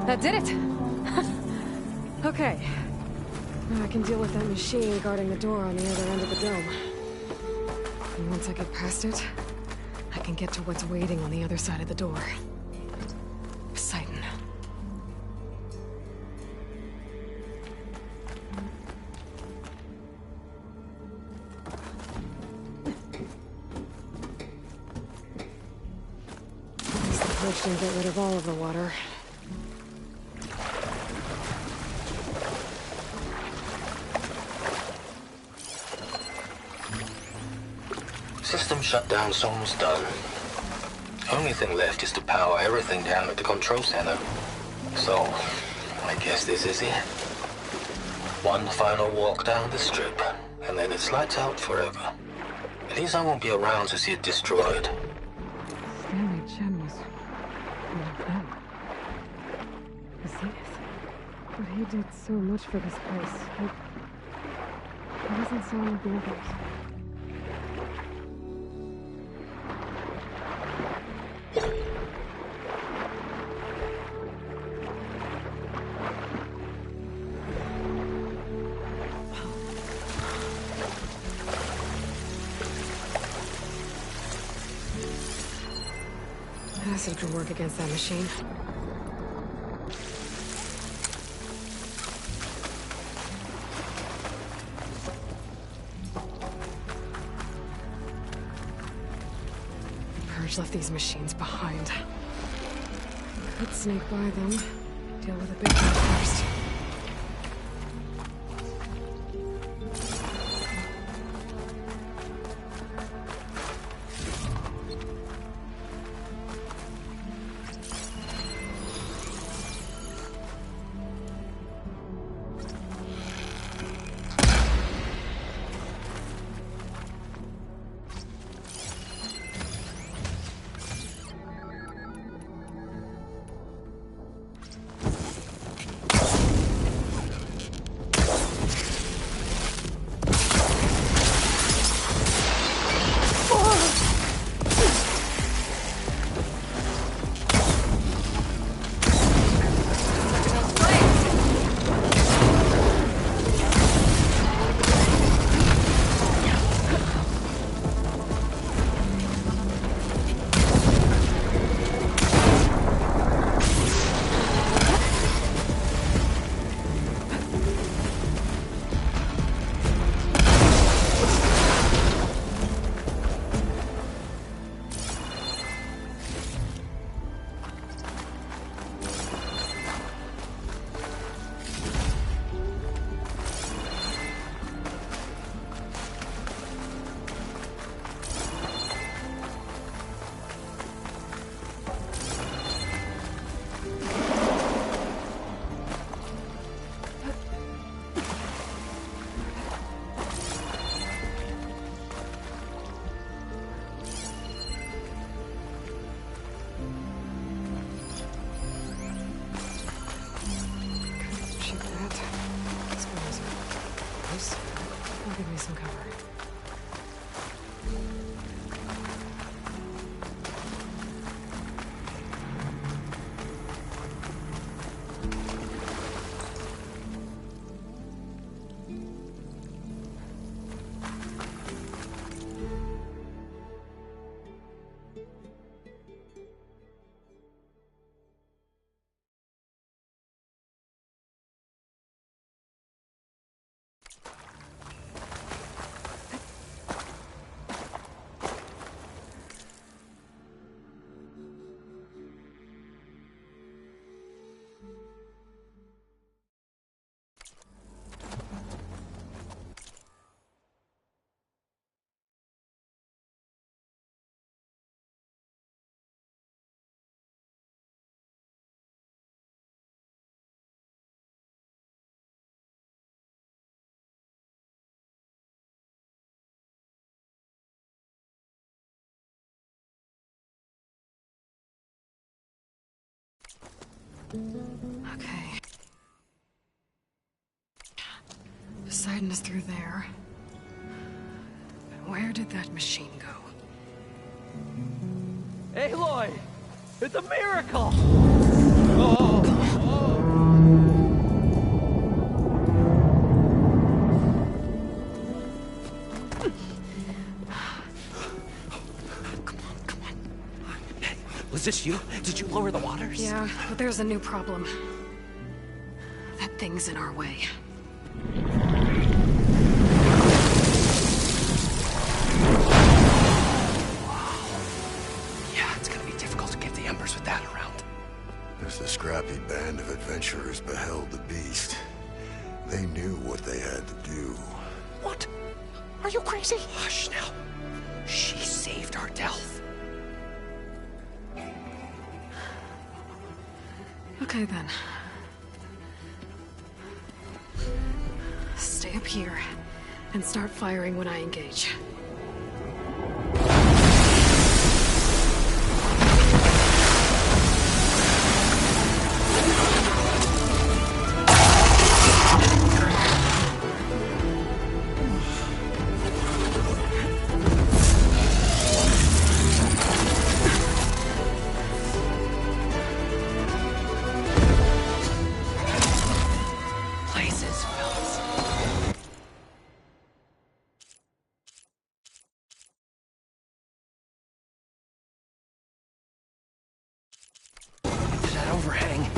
That did it! Okay. Now I can deal with that machine guarding the door on the other end of the dome. And once I get past it, I can get to what's waiting on the other side of the door. Poseidon. At least the purge didn't get rid of all of the water. System shutdown's almost done. Only thing left is to power everything down at the control center. So, I guess this is it. One final walk down the strip, and then it's lights out forever. At least I won't be around to see it destroyed. Stanley Chen was one of them. Poseidon. But he did so much for this place. He doesn't sound like the others. acid can work against that machine. The Purge left these machines behind. Could sneak by them, deal with the big one first. Will give me some cover. Okay. Poseidon is through there. But where did that machine go? Aloy! It's a miracle! Was this you? Did you lower the waters? Yeah, but there's a new problem. That thing's in our way. Yeah, it's gonna be difficult to get the Embers with that around. As the scrappy band of adventurers beheld the beast, they knew what they had to do. What? Are you crazy? Hush now. She saved our Delph. Okay then. Stay up here and start firing when I engage. overhang.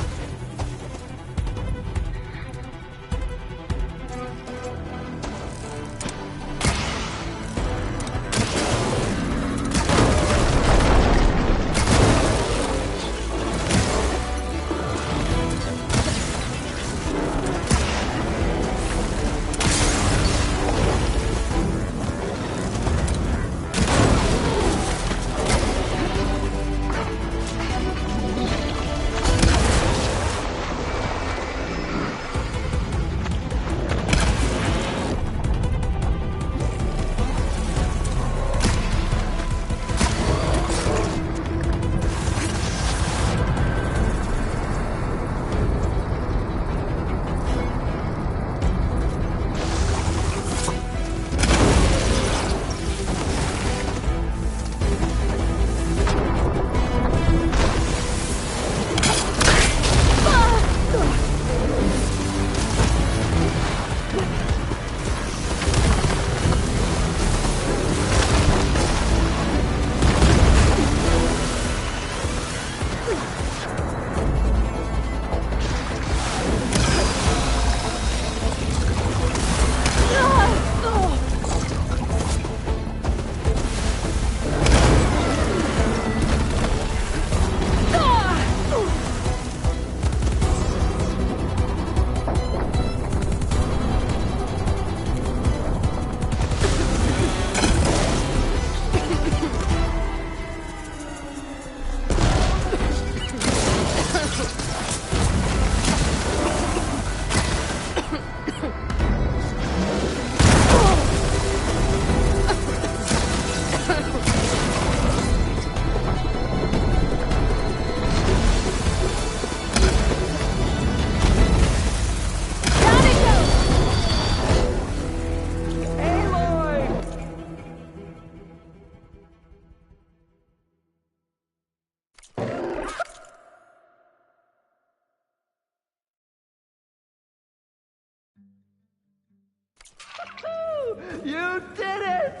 You did it!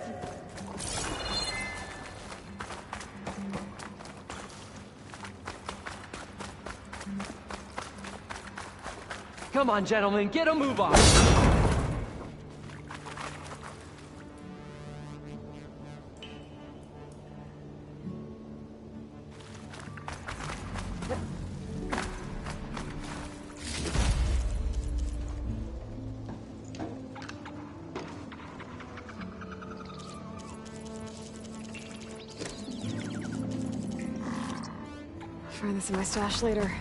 Come on, gentlemen, get a move on! Find this in my stash later.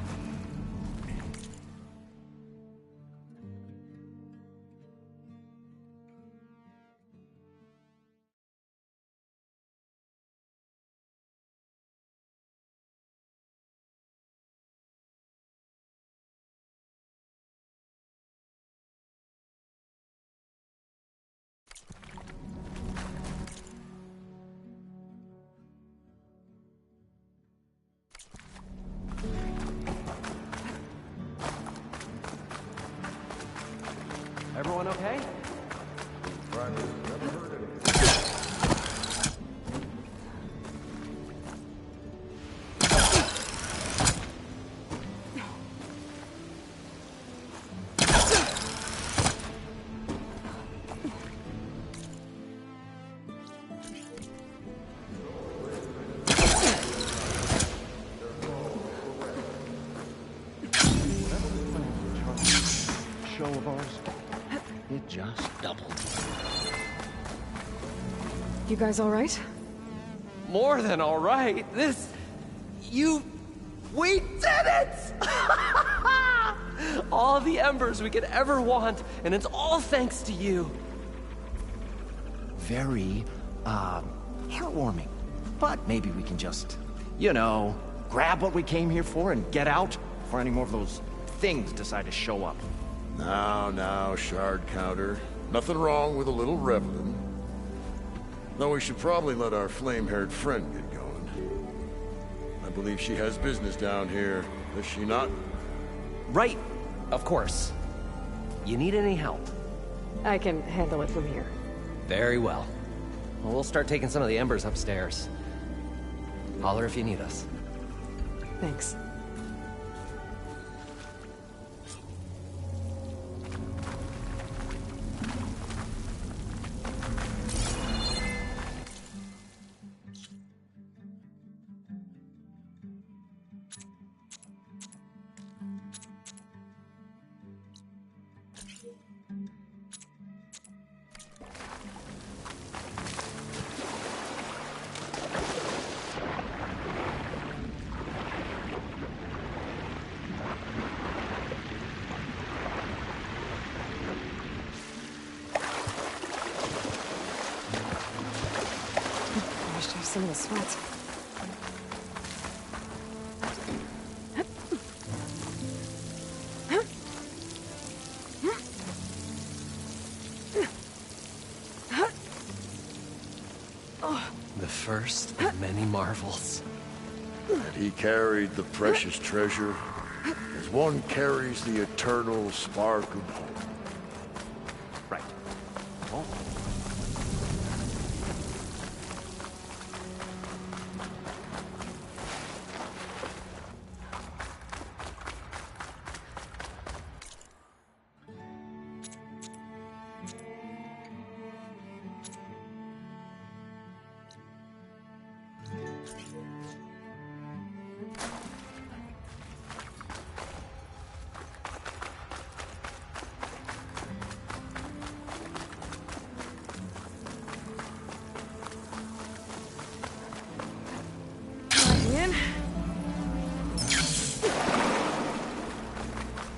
Everyone okay? Show of ours, it just doubled. You guys all right? More than all right. We did it! All the embers we could ever want, and it's all thanks to you. Very, heartwarming. But maybe we can just, grab what we came here for and get out before any more of those things decide to show up. Now, shard counter. Nothing wrong with a little reveling. Though we should probably let our flame-haired friend get going. I believe she has business down here, does she not? Right, of course. You need any help? I can handle it from here. Very well. Well, we'll start taking some of the embers upstairs. Holler if you need us. Thanks. of sweat. The first of many marvels. And he carried the precious treasure as one carries the eternal spark of hope. Right. Oh.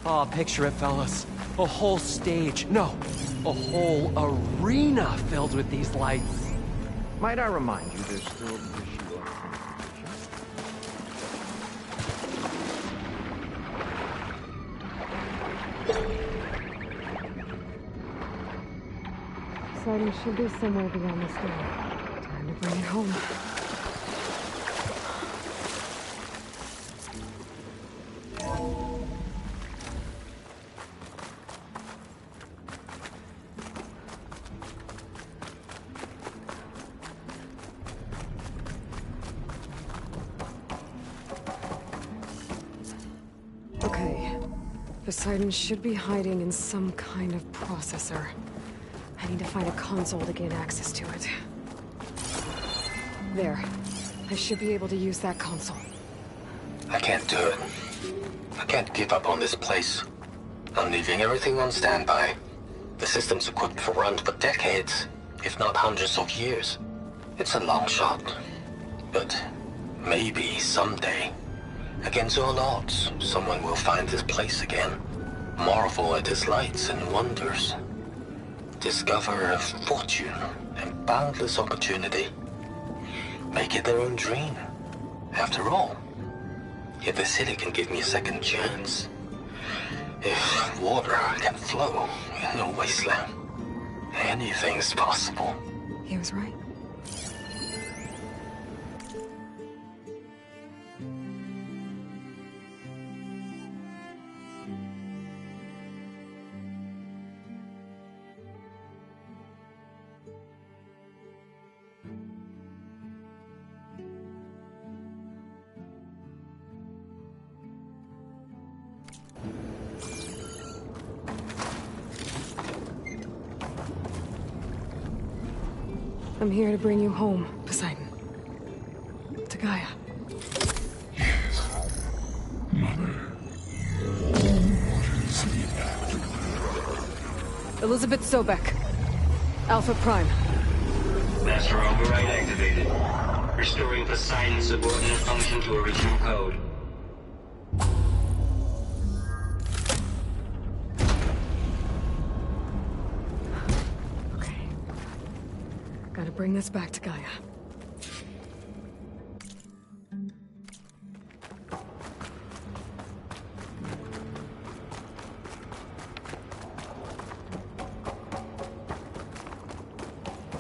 Oh, picture it, fellas. A whole stage. No, a whole arena filled with these lights. Might I remind you, there's still the issue of transportation. Poseidon should be somewhere beyond this door. Time to bring it home. Okay. Poseidon should be hiding in some kind of processor. I need to find a console to gain access to it. There. I should be able to use that console. I can't do it. I can't give up on this place. I'm leaving everything on standby. The system's equipped for runs for decades, if not hundreds of years. It's a long shot. But maybe someday, against all odds, someone will find this place again. Marvel at its lights and wonders. Discover a fortune and boundless opportunity. Make it their own dream. After all, if the city can give me a second chance, if water can flow in a wasteland, anything's possible. He was right. I'm here to bring you home, Poseidon. To Gaia. Mother. What is the afterlife? Elizabeth Sobek. Alpha Prime. Master override activated. Restoring Poseidon's subordinate function to original code. Okay. Gotta bring this back to Gaia.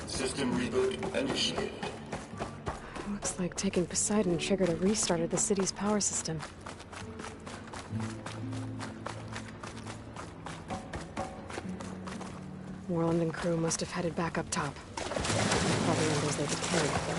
System reboot initiated. Looks like taking Poseidon triggered a restart of the city's power system. Warland and crew must have headed back up top. Probably numbers they could carry with it.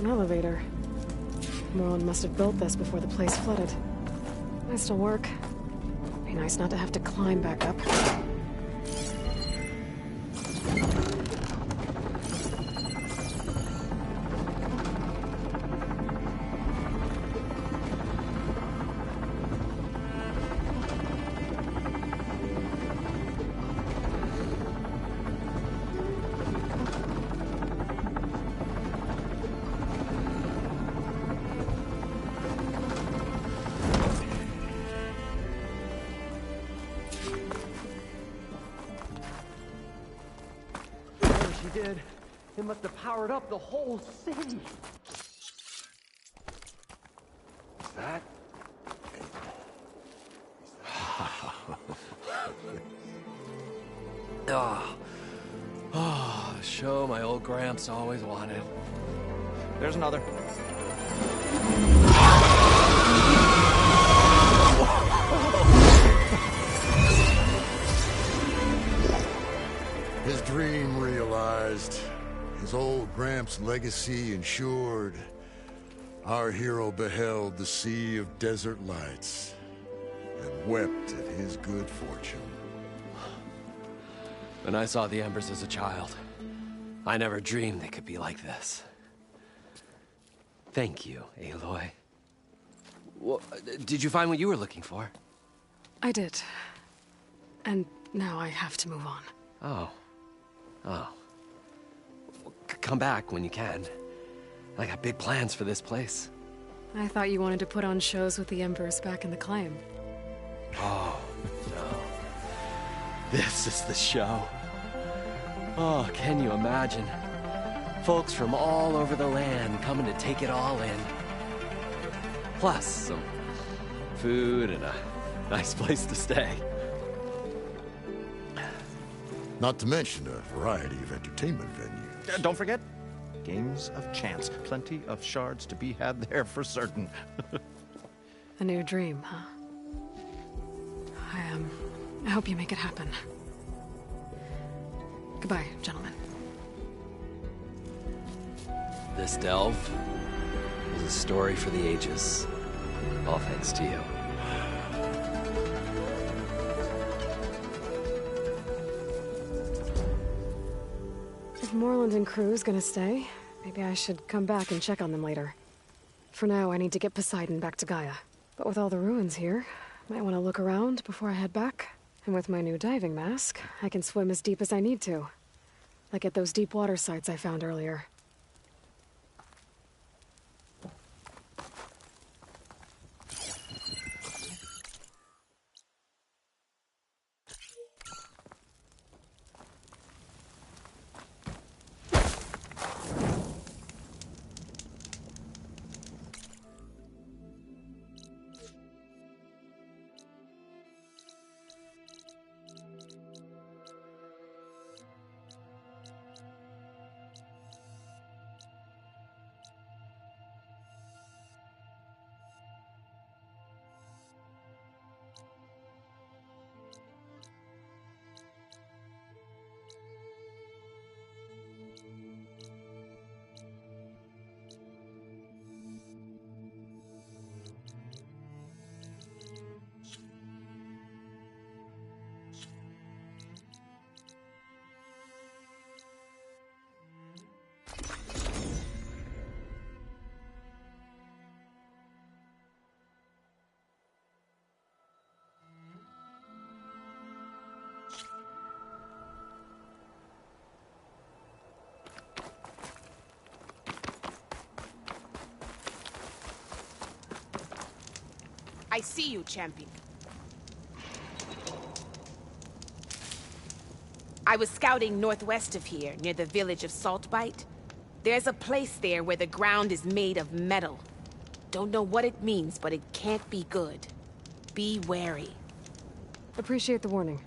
An elevator. Moreland must have built this before the place flooded. Nice to work. Be nice not to have to climb back up. Did. It must have powered up the whole city. That? Oh, show my old Gramps always wanted. There's another. His dream realized, his old Gramps' legacy ensured. Our hero beheld the sea of desert lights and wept at his good fortune. When I saw the embers as a child, I never dreamed they could be like this. Thank you, Aloy. Well, did you find what you were looking for? I did. And now I have to move on. Oh. Well, come back when you can. I got big plans for this place. I thought you wanted to put on shows with the Embers back in the claim. Oh, no. This is the show. Oh, can you imagine? Folks from all over the land coming to take it all in. Plus, some food and a nice place to stay. Not to mention a variety of entertainment venues. Don't forget, games of chance. Plenty of shards to be had there for certain. A new dream, huh? I hope you make it happen. Goodbye, gentlemen. This delve is a story for the ages. All thanks to you. If Moreland and crew's gonna stay, maybe I should come back and check on them later. For now, I need to get Poseidon back to Gaia. But with all the ruins here, might want to look around before I head back. And with my new diving mask, I can swim as deep as I need to. Like at those deep water sites I found earlier. I see you, champion. I was scouting northwest of here, near the village of Saltbite. There's a place there where the ground is made of metal. Don't know what it means, but it can't be good. Be wary. Appreciate the warning.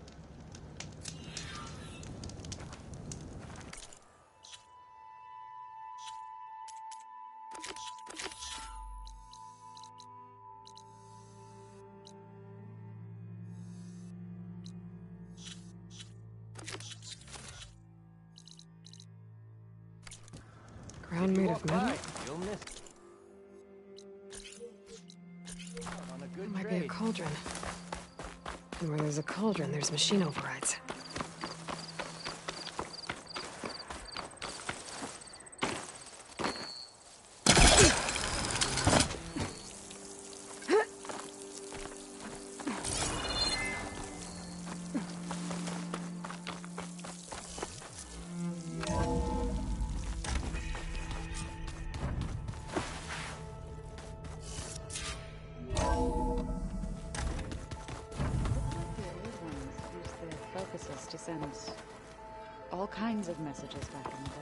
Ground made of metal? You'll miss. It might be a cauldron. And where there's a cauldron, there's machine overrides. To send all kinds of messages back in the day.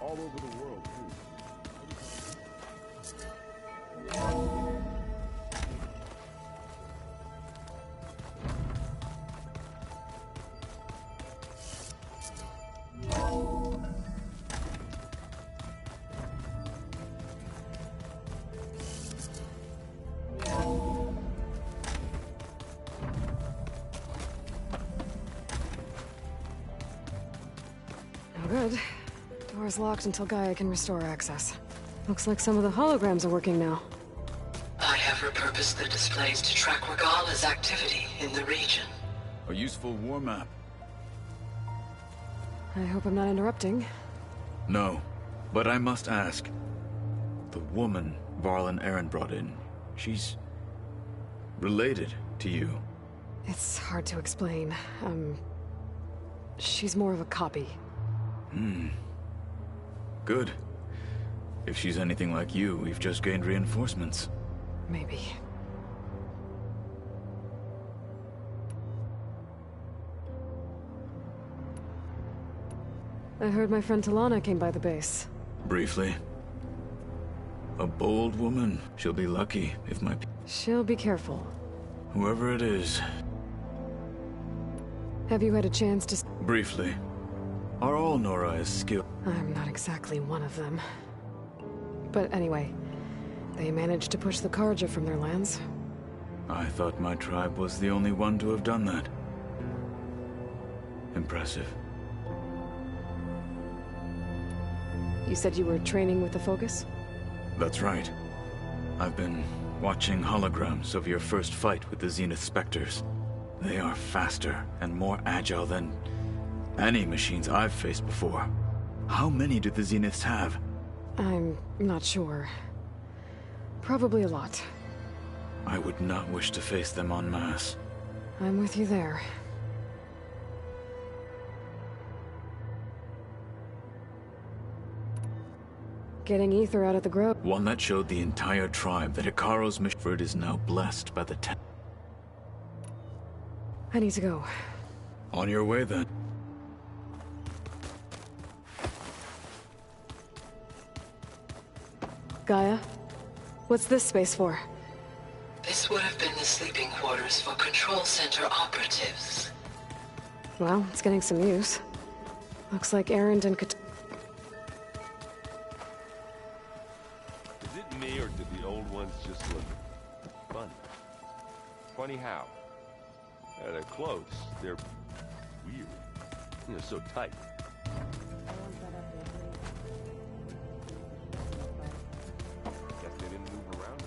All over the world, Good. Door's locked until Gaia can restore access. Looks like some of the holograms are working now. I have repurposed the displays to track Regala's activity in the region. A useful war map. I hope I'm not interrupting. No, but I must ask. The woman Varl Aaron brought in, she's related to you. It's hard to explain. She's more of a copy. Good. If she's anything like you, we've just gained reinforcements. Maybe. I heard my friend Talana came by the base. Briefly. A bold woman. She'll be lucky if my... She'll be careful. Whoever it is. Have you had a chance to... Briefly. Are all Nora as skilled? I'm not exactly one of them. But anyway, they managed to push the Karja from their lands. I thought my tribe was the only one to have done that. Impressive. You said you were training with the Focus? That's right. I've been watching holograms of your first fight with the Zenith Spectres. They are faster and more agile than any machines I've faced before. How many do the Zeniths have? I'm not sure. Probably a lot. I would not wish to face them en masse. I'm with you there. Getting ether out of the grove. One that showed the entire tribe that Hikaru's mission is now blessed by the I need to go. On your way then. Gaia? What's this space for? This would have been the sleeping quarters for Control Center operatives. Well, it's getting some use. Looks like Erend and Is it me, or do the old ones just look funny? Funny how? They're close. They're weird. You know, so tight. Guess they didn't move around.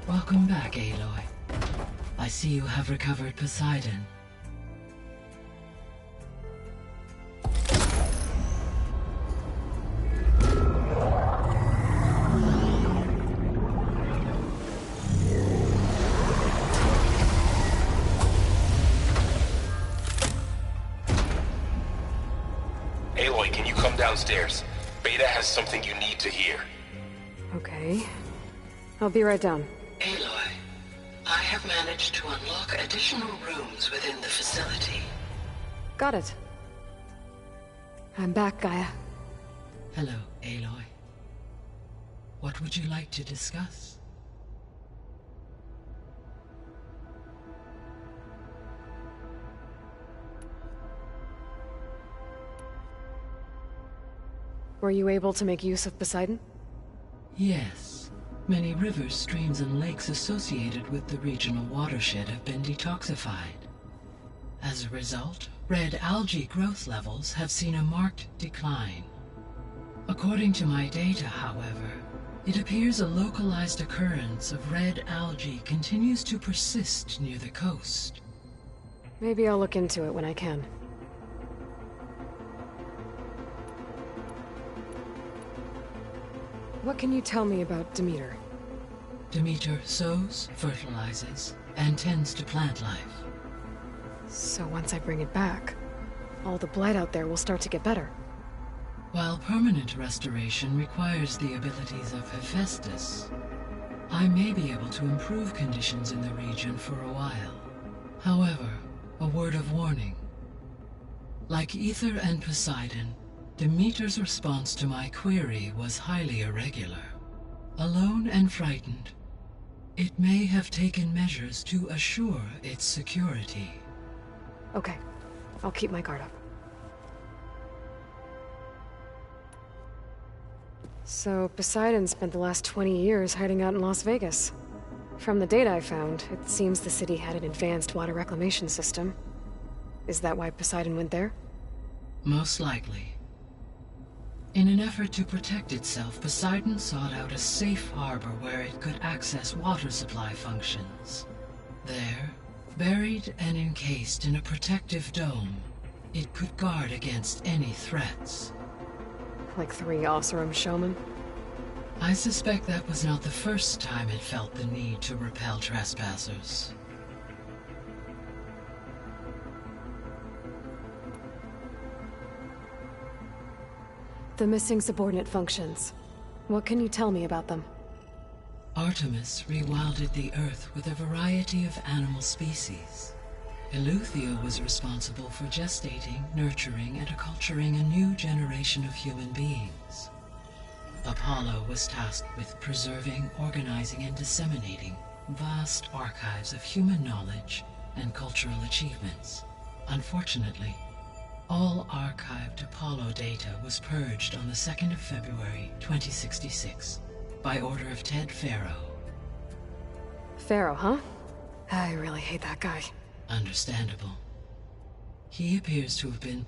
Welcome back, Aloy. I see you have recovered Poseidon. downstairs. Beta has something you need to hear. Okay. I'll be right down. Aloy, I have managed to unlock additional rooms within the facility. Got it. I'm back, Gaia. Hello, Aloy. What would you like to discuss? Were you able to make use of Poseidon? Yes. Many rivers, streams, and lakes associated with the regional watershed have been detoxified. As a result, red algae growth levels have seen a marked decline. According to my data, however, it appears a localized occurrence of red algae continues to persist near the coast. Maybe I'll look into it when I can. What can you tell me about Demeter? Demeter sows, fertilizes, and tends to plant life. So once I bring it back, all the blight out there will start to get better. While permanent restoration requires the abilities of Hephaestus, I may be able to improve conditions in the region for a while. However, a word of warning. Like Ether and Poseidon, Demeter's response to my query was highly irregular. Alone and frightened, it may have taken measures to assure its security. Okay, I'll keep my guard up. So, Poseidon spent the last 20 years hiding out in Las Vegas. From the data I found, it seems the city had an advanced water reclamation system. Is that why Poseidon went there? Most likely. In an effort to protect itself, Poseidon sought out a safe harbor where it could access water supply functions. There, buried and encased in a protective dome, it could guard against any threats. Like 3 Oseram showmen? I suspect that was not the first time it felt the need to repel trespassers. The missing subordinate functions. What can you tell me about them? Artemis rewilded the Earth with a variety of animal species. Eleuthia was responsible for gestating, nurturing, and acculturating a new generation of human beings. Apollo was tasked with preserving, organizing, and disseminating vast archives of human knowledge and cultural achievements. Unfortunately, all archived Apollo data was purged on the 2nd of February, 2066, by order of Ted Faro. Pharaoh, huh? I really hate that guy. Understandable. He appears to have been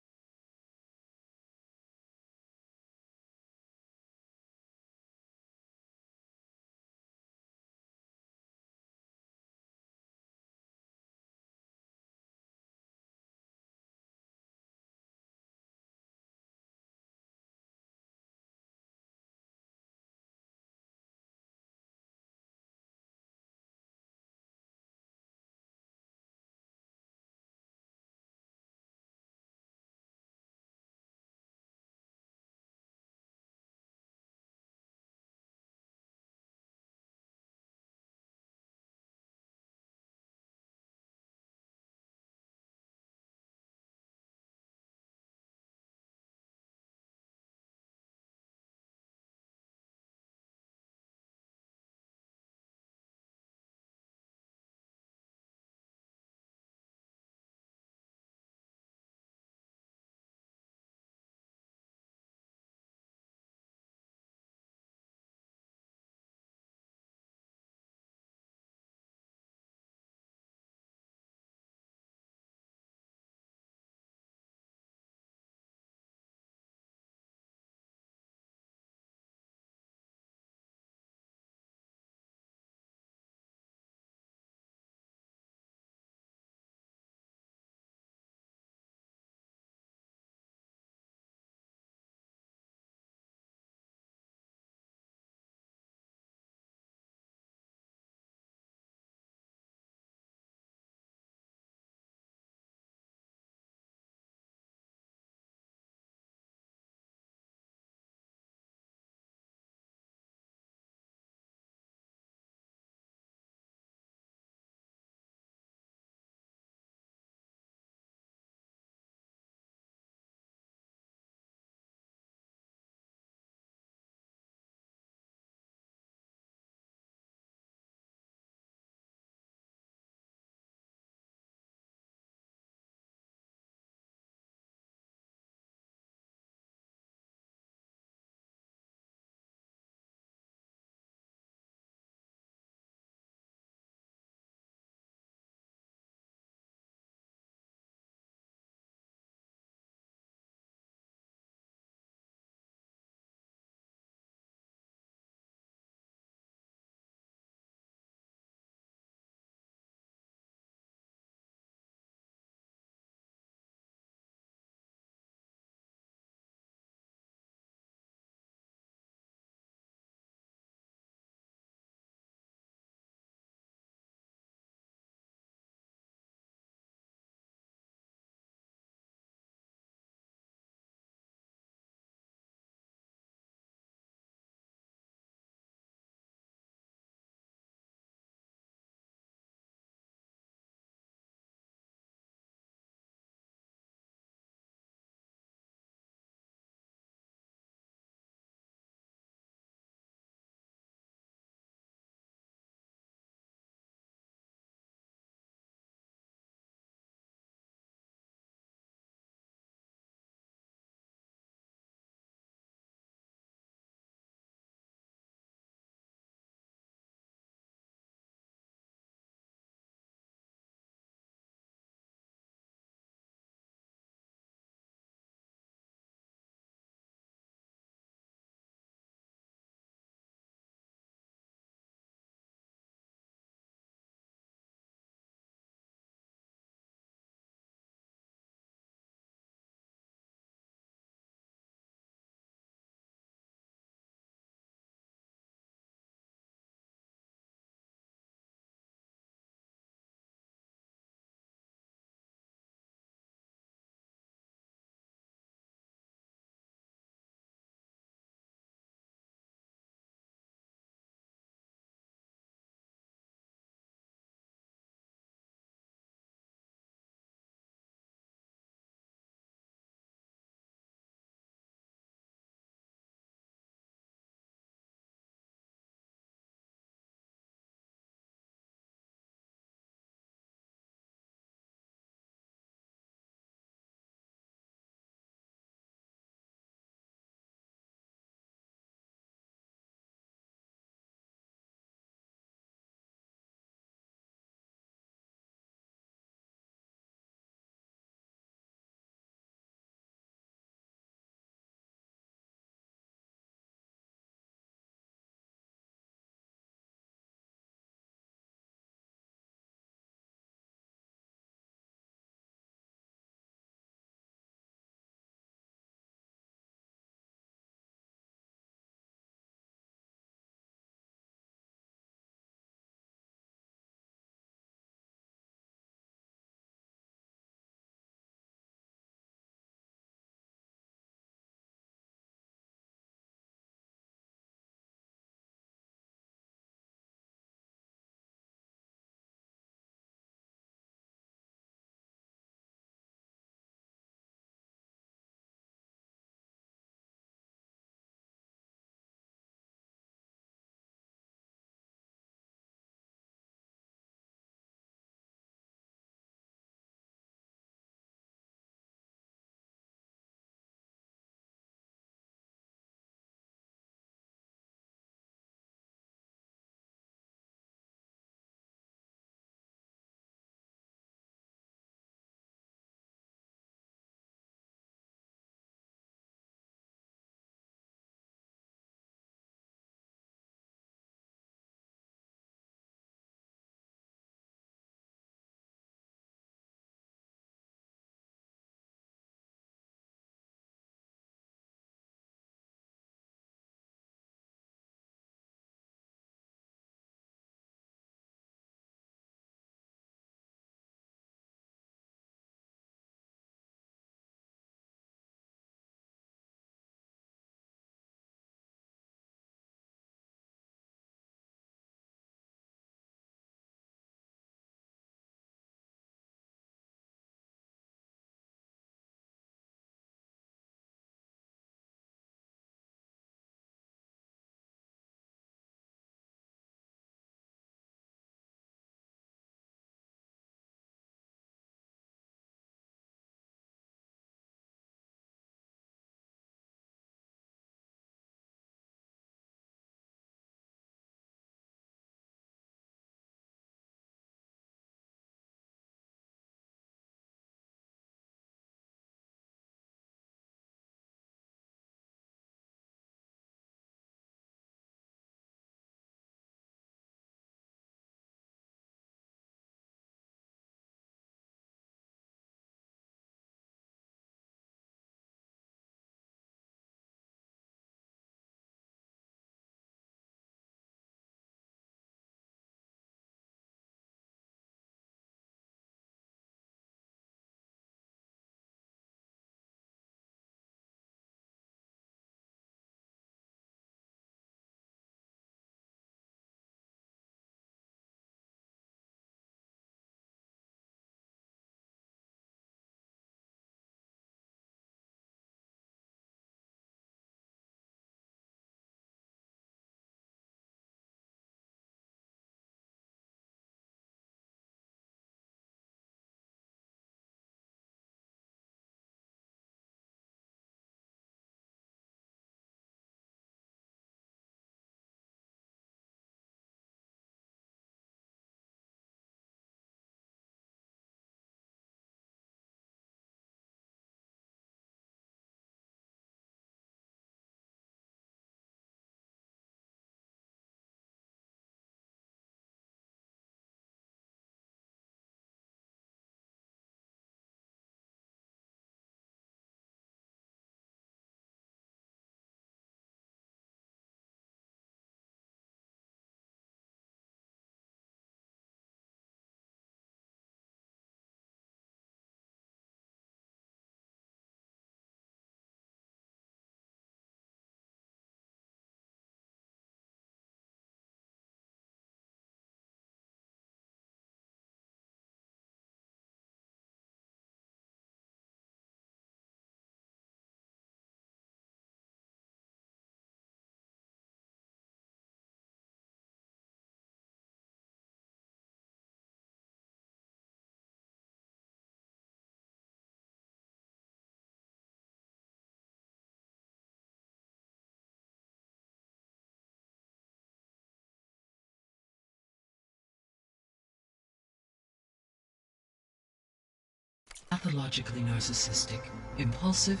pathologically narcissistic, impulsive,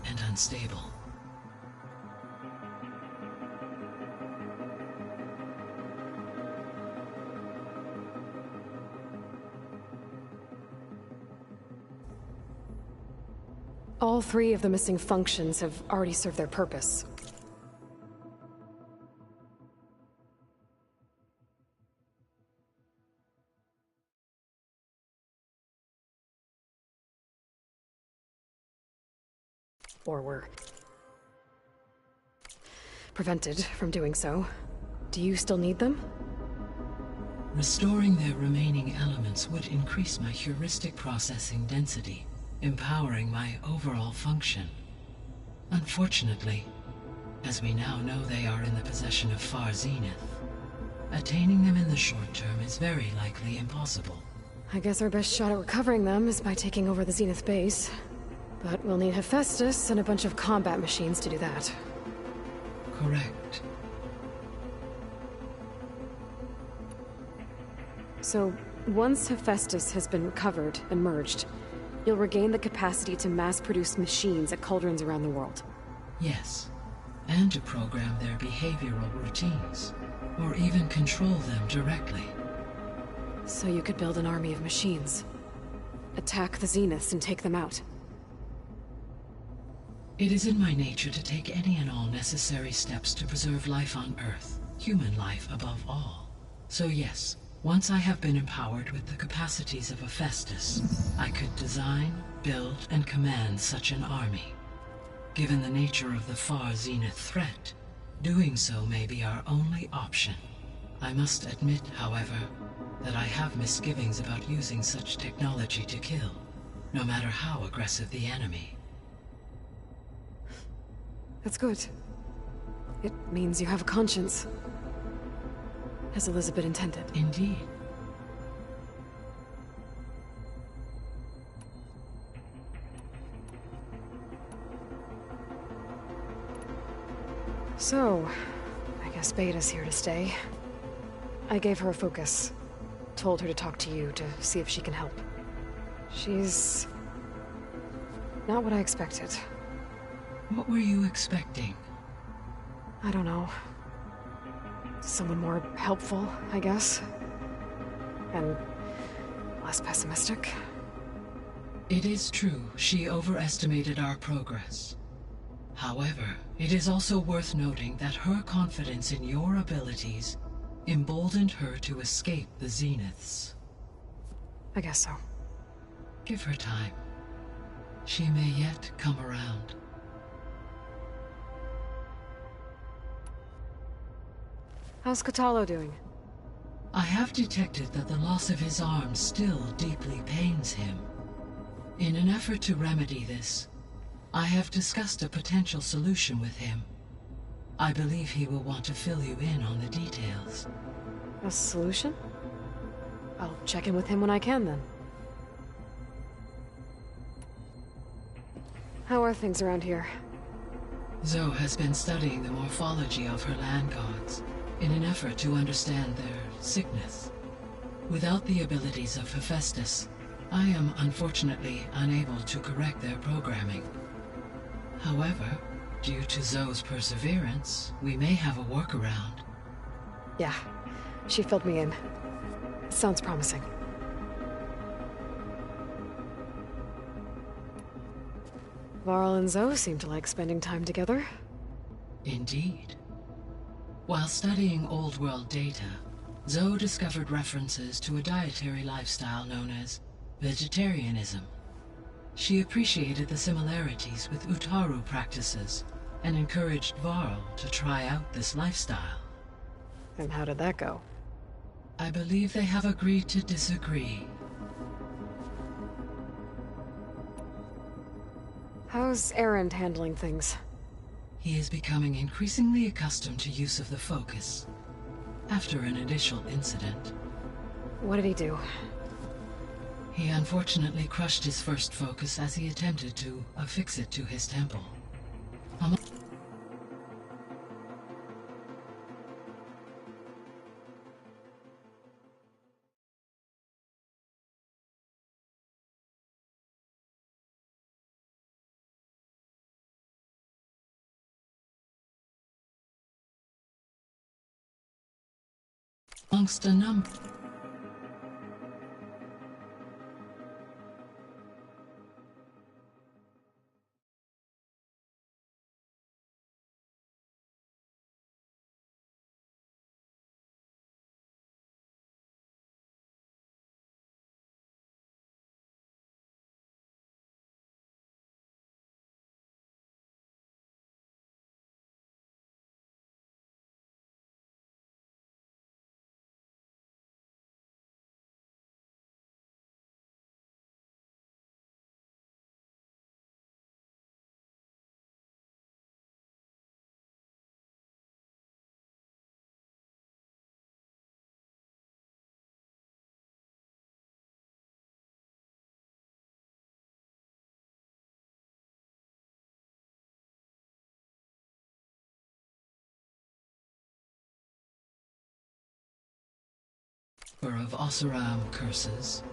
and unstable. All three of the missing functions have already served their purpose. Or were prevented from doing so. Do you still need them? Restoring their remaining elements would increase my heuristic processing density, empowering my overall function. Unfortunately, as we now know they are in the possession of Far Zenith, attaining them in the short term is very likely impossible. I guess our best shot at recovering them is by taking over the Zenith base. But we'll need Hephaestus and a bunch of combat machines to do that. Correct. So, once Hephaestus has been recovered and merged, you'll regain the capacity to mass-produce machines at cauldrons around the world. Yes, and to program their behavioral routines, or even control them directly. So you could build an army of machines. Attack the Zeniths and take them out. It is in my nature to take any and all necessary steps to preserve life on Earth, human life above all. So yes, once I have been empowered with the capacities of Hephaestus, I could design, build, and command such an army. Given the nature of the Far Zenith threat, doing so may be our only option. I must admit, however, that I have misgivings about using such technology to kill, no matter how aggressive the enemy. That's good. It means you have a conscience. As Elizabeth intended. Indeed. So, I guess Beta's here to stay. I gave her a focus. Told her to talk to you to see if she can help. She's not what I expected. What were you expecting? I don't know. Someone more helpful, I guess. And less pessimistic. It is true, she overestimated our progress. However, it is also worth noting that her confidence in your abilities emboldened her to escape the Zeniths. I guess so. Give her time. She may yet come around. How's Catalo doing? I have detected that the loss of his arm still deeply pains him. In an effort to remedy this, I have discussed a potential solution with him. I believe he will want to fill you in on the details. A solution? I'll check in with him when I can, then. How are things around here? Zoe has been studying the morphology of her land gods in an effort to understand their sickness. Without the abilities of Hephaestus, I am unfortunately unable to correct their programming. However, due to Zoe's perseverance, we may have a workaround. Yeah, she filled me in. Sounds promising. Varl and Zoe seem to like spending time together. Indeed. While studying Old World data, Zoe discovered references to a dietary lifestyle known as vegetarianism. She appreciated the similarities with Utaru practices and encouraged Varl to try out this lifestyle. And how did that go? I believe they have agreed to disagree. How's Erend handling things? He is becoming increasingly accustomed to use of the focus, after an initial incident. What did he do? He unfortunately crushed his first focus as he attempted to affix it to his temple. amongst a number. Of Oseram curses.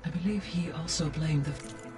I believe he also blamed the...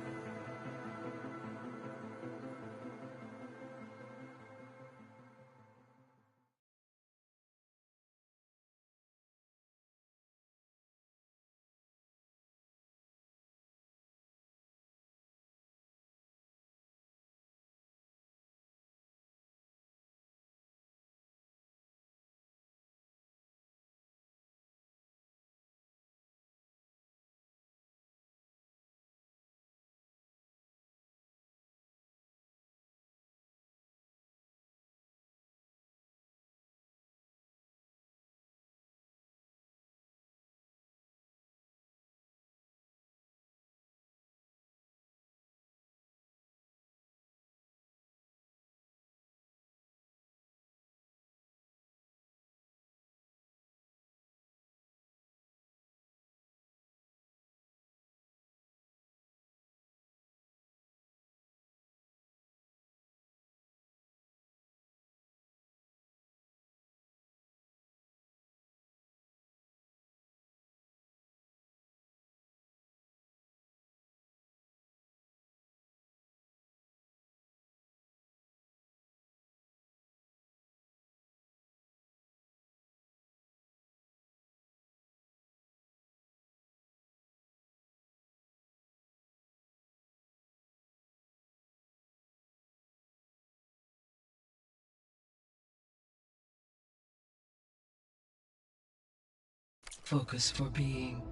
focus for being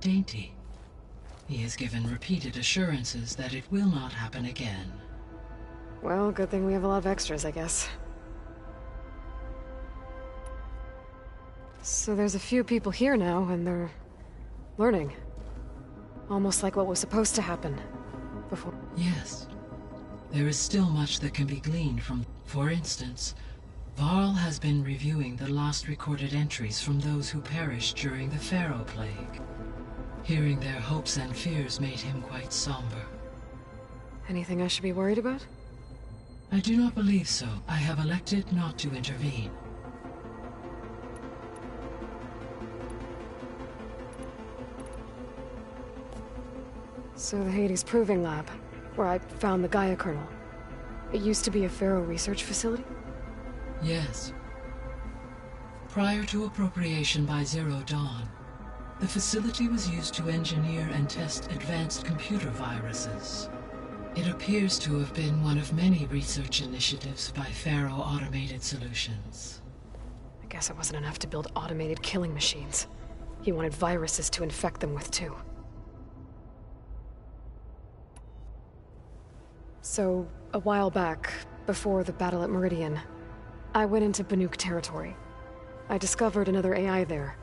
dainty. He has given repeated assurances that it will not happen again. Well, good thing we have a lot of extras, I guess. So there's a few people here now, and they're learning. Almost like what was supposed to happen before. Yes. There is still much that can be gleaned from... For instance, Varl has been reviewing the last recorded entries from those who perished during the Pharaoh Plague. Hearing their hopes and fears made him quite somber. Anything I should be worried about? I do not believe so. I have elected not to intervene. So the Hades Proving Lab, where I found the Gaia kernel. It used to be a Pharaoh research facility? Yes. Prior to appropriation by Zero Dawn, the facility was used to engineer and test advanced computer viruses. It appears to have been one of many research initiatives by Faro Automated Solutions. I guess it wasn't enough to build automated killing machines. He wanted viruses to infect them with, too. So, a while back, before the battle at Meridian, I went into Banuk territory. I discovered another AI there.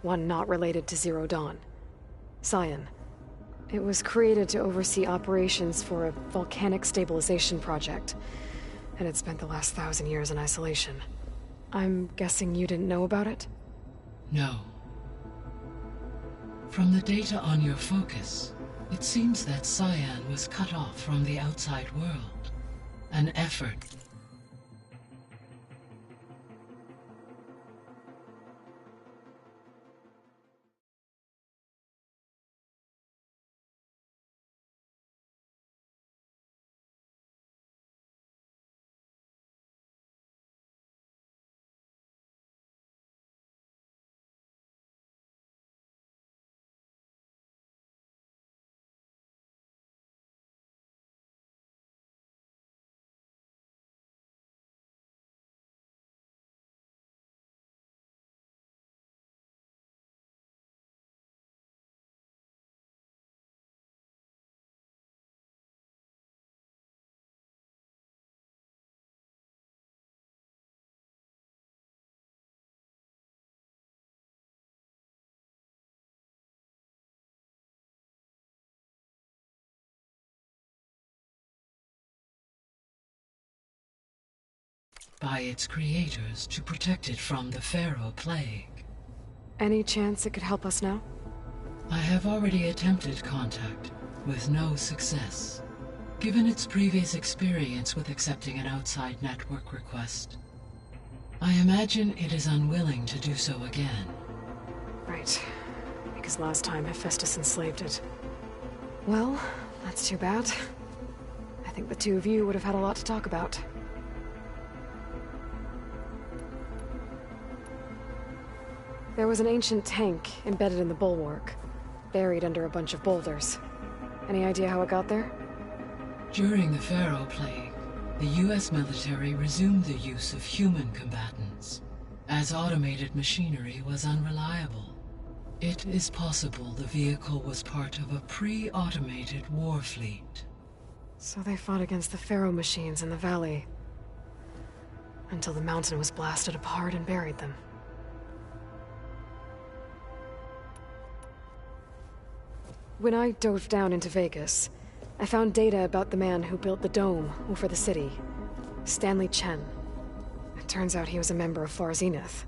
One not related to Zero Dawn. Cyan. It was created to oversee operations for a volcanic stabilization project, and it spent the last 1,000 years in isolation. I'm guessing you didn't know about it? No. From the data on your focus, it seems that Cyan was cut off from the outside world. An effort by its creators to protect it from the Pharaoh plague. Any chance it could help us now? I have already attempted contact, with no success. Given its previous experience with accepting an outside network request, I imagine it is unwilling to do so again. Right. Because last time Hephaestus enslaved it. Well, that's too bad. I think the two of you would have had a lot to talk about. There was an ancient tank embedded in the bulwark, buried under a bunch of boulders. Any idea how it got there? During the Pharaoh plague, the US military resumed the use of human combatants, as automated machinery was unreliable. It is possible the vehicle was part of a pre-automated war fleet. So they fought against the Pharaoh machines in the valley, until the mountain was blasted apart and buried them. When I dove down into Vegas, I found data about the man who built the dome over the city, Stanley Chen. It turns out he was a member of Far Zenith.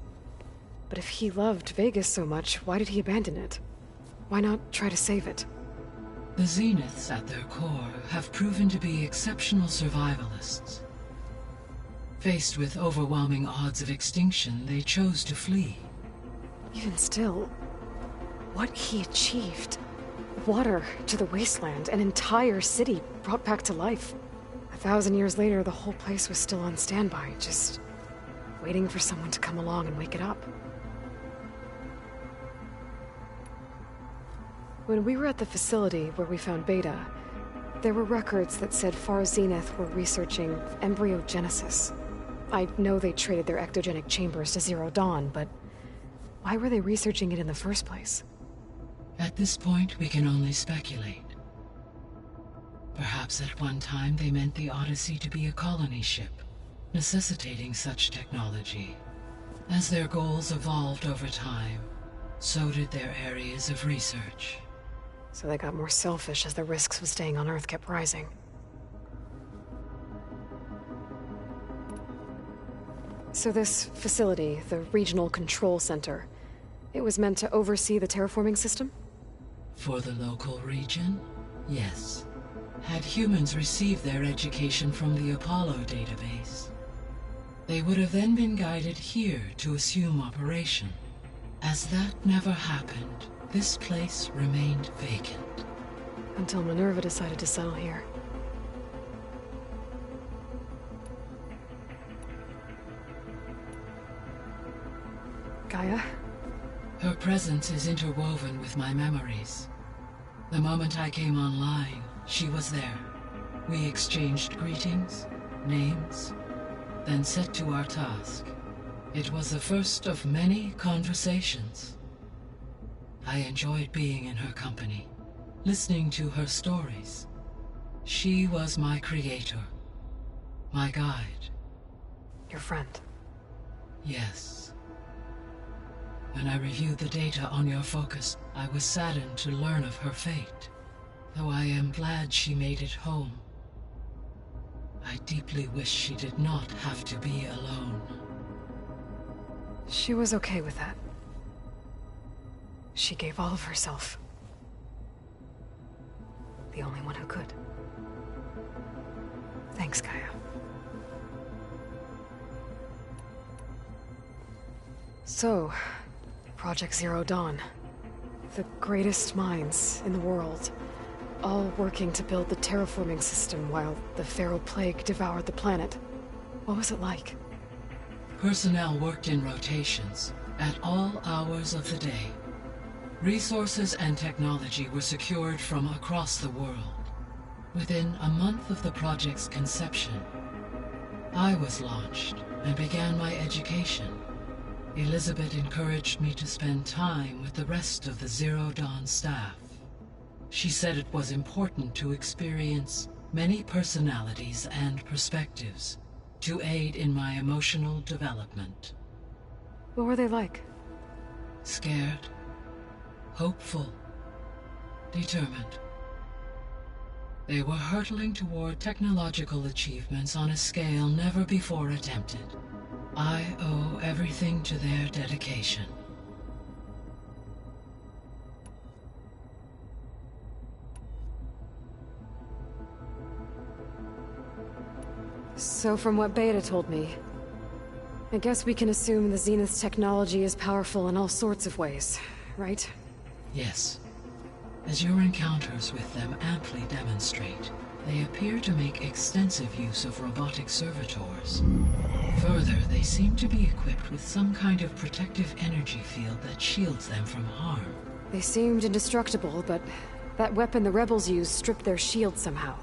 But if he loved Vegas so much, why did he abandon it? Why not try to save it? The Zeniths at their core have proven to be exceptional survivalists. Faced with overwhelming odds of extinction, they chose to flee. Even still, what he achieved. Water to the wasteland, an entire city brought back to life. 1,000 years later, the whole place was still on standby, just waiting for someone to come along and wake it up. When we were at the facility where we found Beta, there were records that said Far Zenith were researching embryogenesis. I know they traded their ectogenic chambers to Zero Dawn, but why were they researching it in the first place? At this point, we can only speculate. Perhaps at one time they meant the Odyssey to be a colony ship, necessitating such technology. As their goals evolved over time, so did their areas of research. So they got more selfish as the risks of staying on Earth kept rising. So this facility, the Regional Control Center, it was meant to oversee the terraforming system? For the local region, yes. Had humans received their education from the Apollo database, they would have then been guided here to assume operation. As that never happened, this place remained vacant. Until Minerva decided to settle here. Gaia? Her presence is interwoven with my memories. The moment I came online, she was there. We exchanged greetings, names, then set to our task. It was the first of many conversations. I enjoyed being in her company, listening to her stories. She was my creator, my guide. Your friend? Yes. When I reviewed the data on your focus, I was saddened to learn of her fate. Though I am glad she made it home. I deeply wish she did not have to be alone. She was okay with that. She gave all of herself. The only one who could. Thanks, Gaia. So, Project Zero Dawn. The greatest minds in the world, all working to build the terraforming system while the Pharaoh Plague devoured the planet. What was it like? Personnel worked in rotations, at all hours of the day. Resources and technology were secured from across the world. Within a month of the project's conception, I was launched and began my education. Elizabeth encouraged me to spend time with the rest of the Zero Dawn staff. She said it was important to experience many personalities and perspectives to aid in my emotional development. What were they like? Scared, hopeful, determined. They were hurtling toward technological achievements on a scale never before attempted. I owe everything to their dedication. So from what Beta told me, I guess we can assume the Zenith's technology is powerful in all sorts of ways, right? Yes. As your encounters with them amply demonstrate, they appear to make extensive use of robotic servitors. Further, they seem to be equipped with some kind of protective energy field that shields them from harm. They seemed indestructible, but that weapon the rebels used stripped their shield somehow.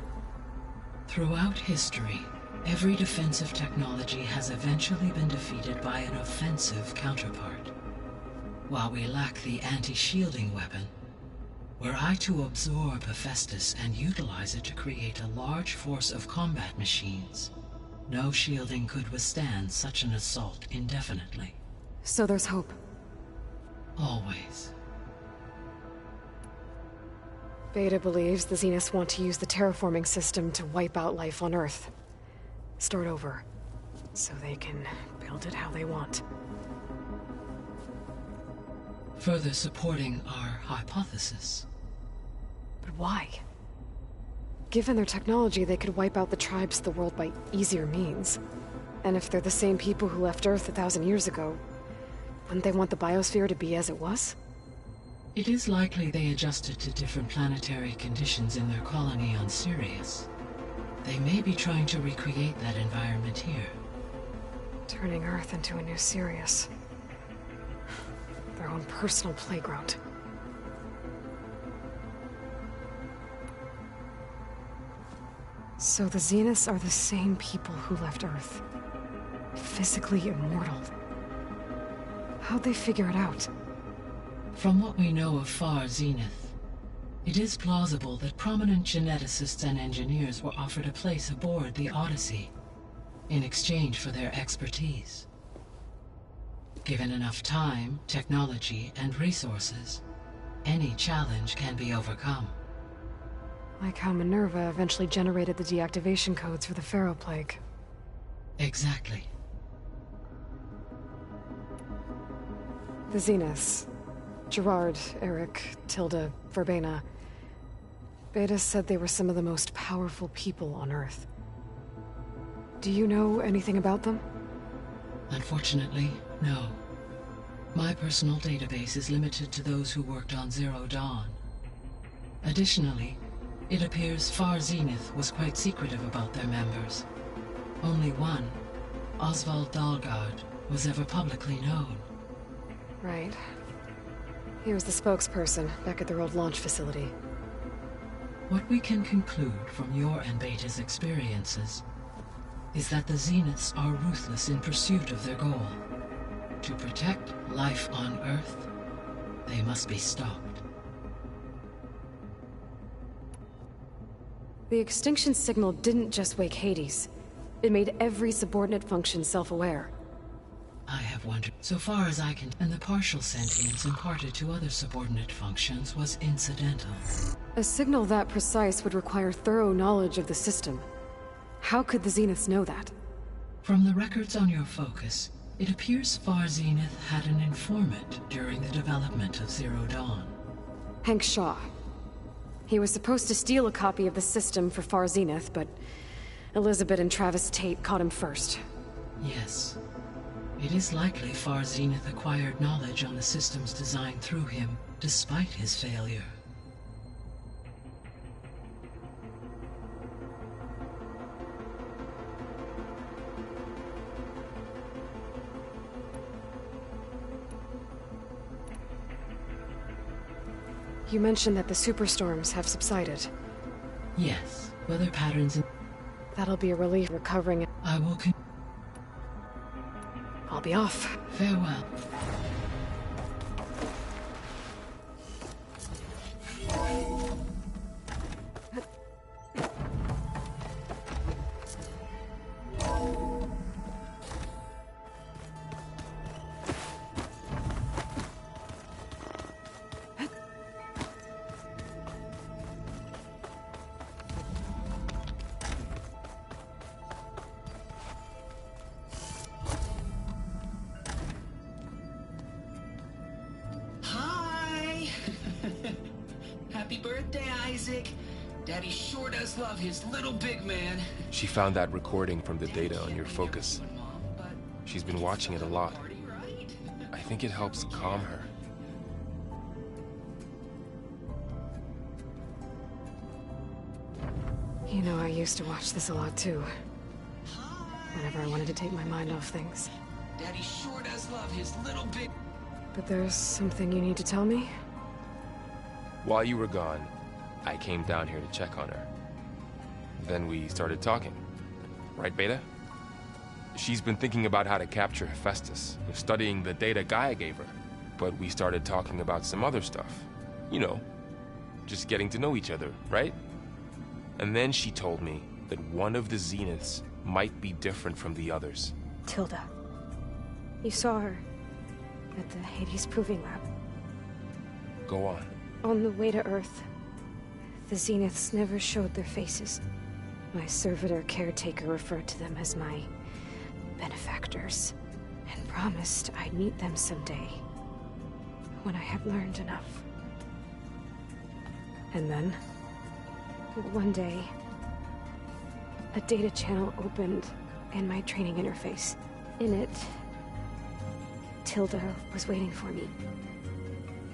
Throughout history, every defensive technology has eventually been defeated by an offensive counterpart. While we lack the anti-shielding weapon, were I to absorb Hephaestus and utilize it to create a large force of combat machines, no shielding could withstand such an assault indefinitely. So there's hope. Always. Beta believes the Zeniths want to use the terraforming system to wipe out life on Earth. Start over, so they can build it how they want. Further supporting our hypothesis. But why? Given their technology, they could wipe out the tribes of the world by easier means. And if they're the same people who left Earth 1,000 years ago, wouldn't they want the biosphere to be as it was? It is likely they adjusted to different planetary conditions in their colony on Sirius. They may be trying to recreate that environment here. Turning Earth into a new Sirius. Their own personal playground. So the Zeniths are the same people who left Earth. Physically immortal. How'd they figure it out? From what we know of Far Zenith, it is plausible that prominent geneticists and engineers were offered a place aboard the Odyssey in exchange for their expertise. Given enough time, technology, and resources, any challenge can be overcome. Like how Minerva eventually generated the deactivation codes for the Pharaoh Plague. Exactly. The Zeniths. Gerard, Eric, Tilda, Verbena. Beta said they were some of the most powerful people on Earth. Do you know anything about them? Unfortunately, no. My personal database is limited to those who worked on Zero Dawn. Additionally, it appears Far Zenith was quite secretive about their members. Only one, Oswald Dalgard, was ever publicly known. Right. He was the spokesperson back at their old launch facility. What we can conclude from your and Beta's experiences is that the Zeniths are ruthless in pursuit of their goal. To protect life on Earth, they must be stopped. The extinction signal didn't just wake Hades. It made every subordinate function self-aware. I have wondered, so far as I can, and the partial sentience imparted to other subordinate functions was incidental. A signal that precise would require thorough knowledge of the system. How could the Zeniths know that? From the records on your focus, it appears Far Zenith had an informant during the development of Zero Dawn. Hank Shaw. He was supposed to steal a copy of the system for Far Zenith, but Elizabeth and Travis Tate caught him first. Yes. It is likely Far Zenith acquired knowledge on the systems designed through him, despite his failure. You mentioned that the superstorms have subsided. Yes, weather patterns in... That'll be a relief recovering. I will I'll be off. Farewell. Happy birthday, Isaac. Daddy sure does love his little big man. She found that recording from the data on your focus. She's been watching it a lot. I think it helps calm her. You know, I used to watch this a lot too. Whenever I wanted to take my mind off things. Daddy sure does love his little big... But there's something you need to tell me? While you were gone, I came down here to check on her. Then we started talking. Right, Beta? She's been thinking about how to capture Hephaestus, studying the data Gaia gave her. But we started talking about some other stuff. You know, just getting to know each other, right? And then she told me that one of the Zeniths might be different from the others. Tilda. You saw her at the Hades Proving Lab. Go on. On the way to Earth, the Zeniths never showed their faces. My servitor caretaker referred to them as my benefactors, and promised I'd meet them someday, when I had learned enough. And then, one day, a data channel opened in my training interface. In it, Tilda was waiting for me.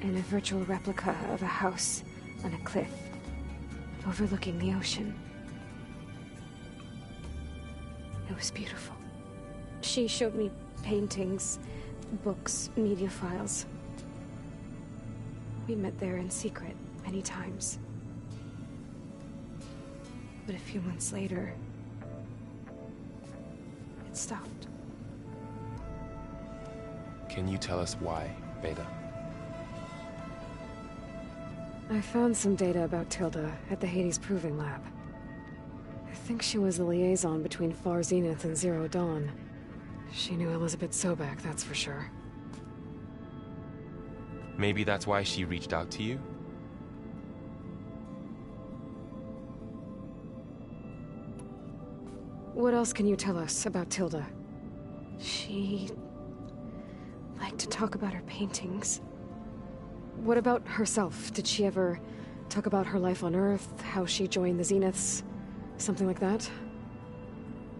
In a virtual replica of a house on a cliff, overlooking the ocean. It was beautiful. She showed me paintings, books, media files. We met there in secret many times. But a few months later, it stopped. Can you tell us why, Beta? I found some data about Tilda at the Hades Proving Lab. I think she was the liaison between Far Zenith and Zero Dawn. She knew Elizabeth Sobek, that's for sure. Maybe that's why she reached out to you? What else can you tell us about Tilda? She liked to talk about her paintings. What about herself? Did she ever talk about her life on Earth, how she joined the Zeniths, something like that?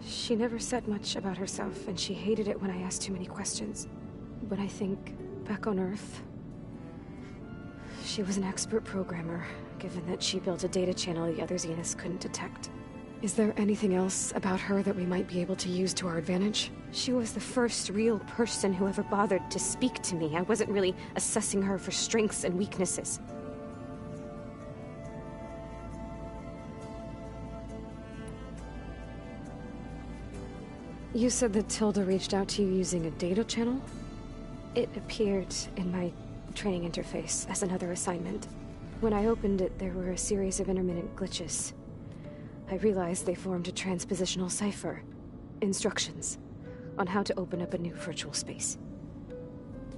She never said much about herself, and she hated it when I asked too many questions. But I think, back on Earth, she was an expert programmer, given that she built a data channel the other Zeniths couldn't detect. Is there anything else about her that we might be able to use to our advantage? She was the first real person who ever bothered to speak to me. I wasn't really assessing her for strengths and weaknesses. You said that Tilda reached out to you using a data channel? It appeared in my training interface as another assignment. When I opened it, there were a series of intermittent glitches. I realized they formed a transpositional cipher. Instructions on how to open up a new virtual space.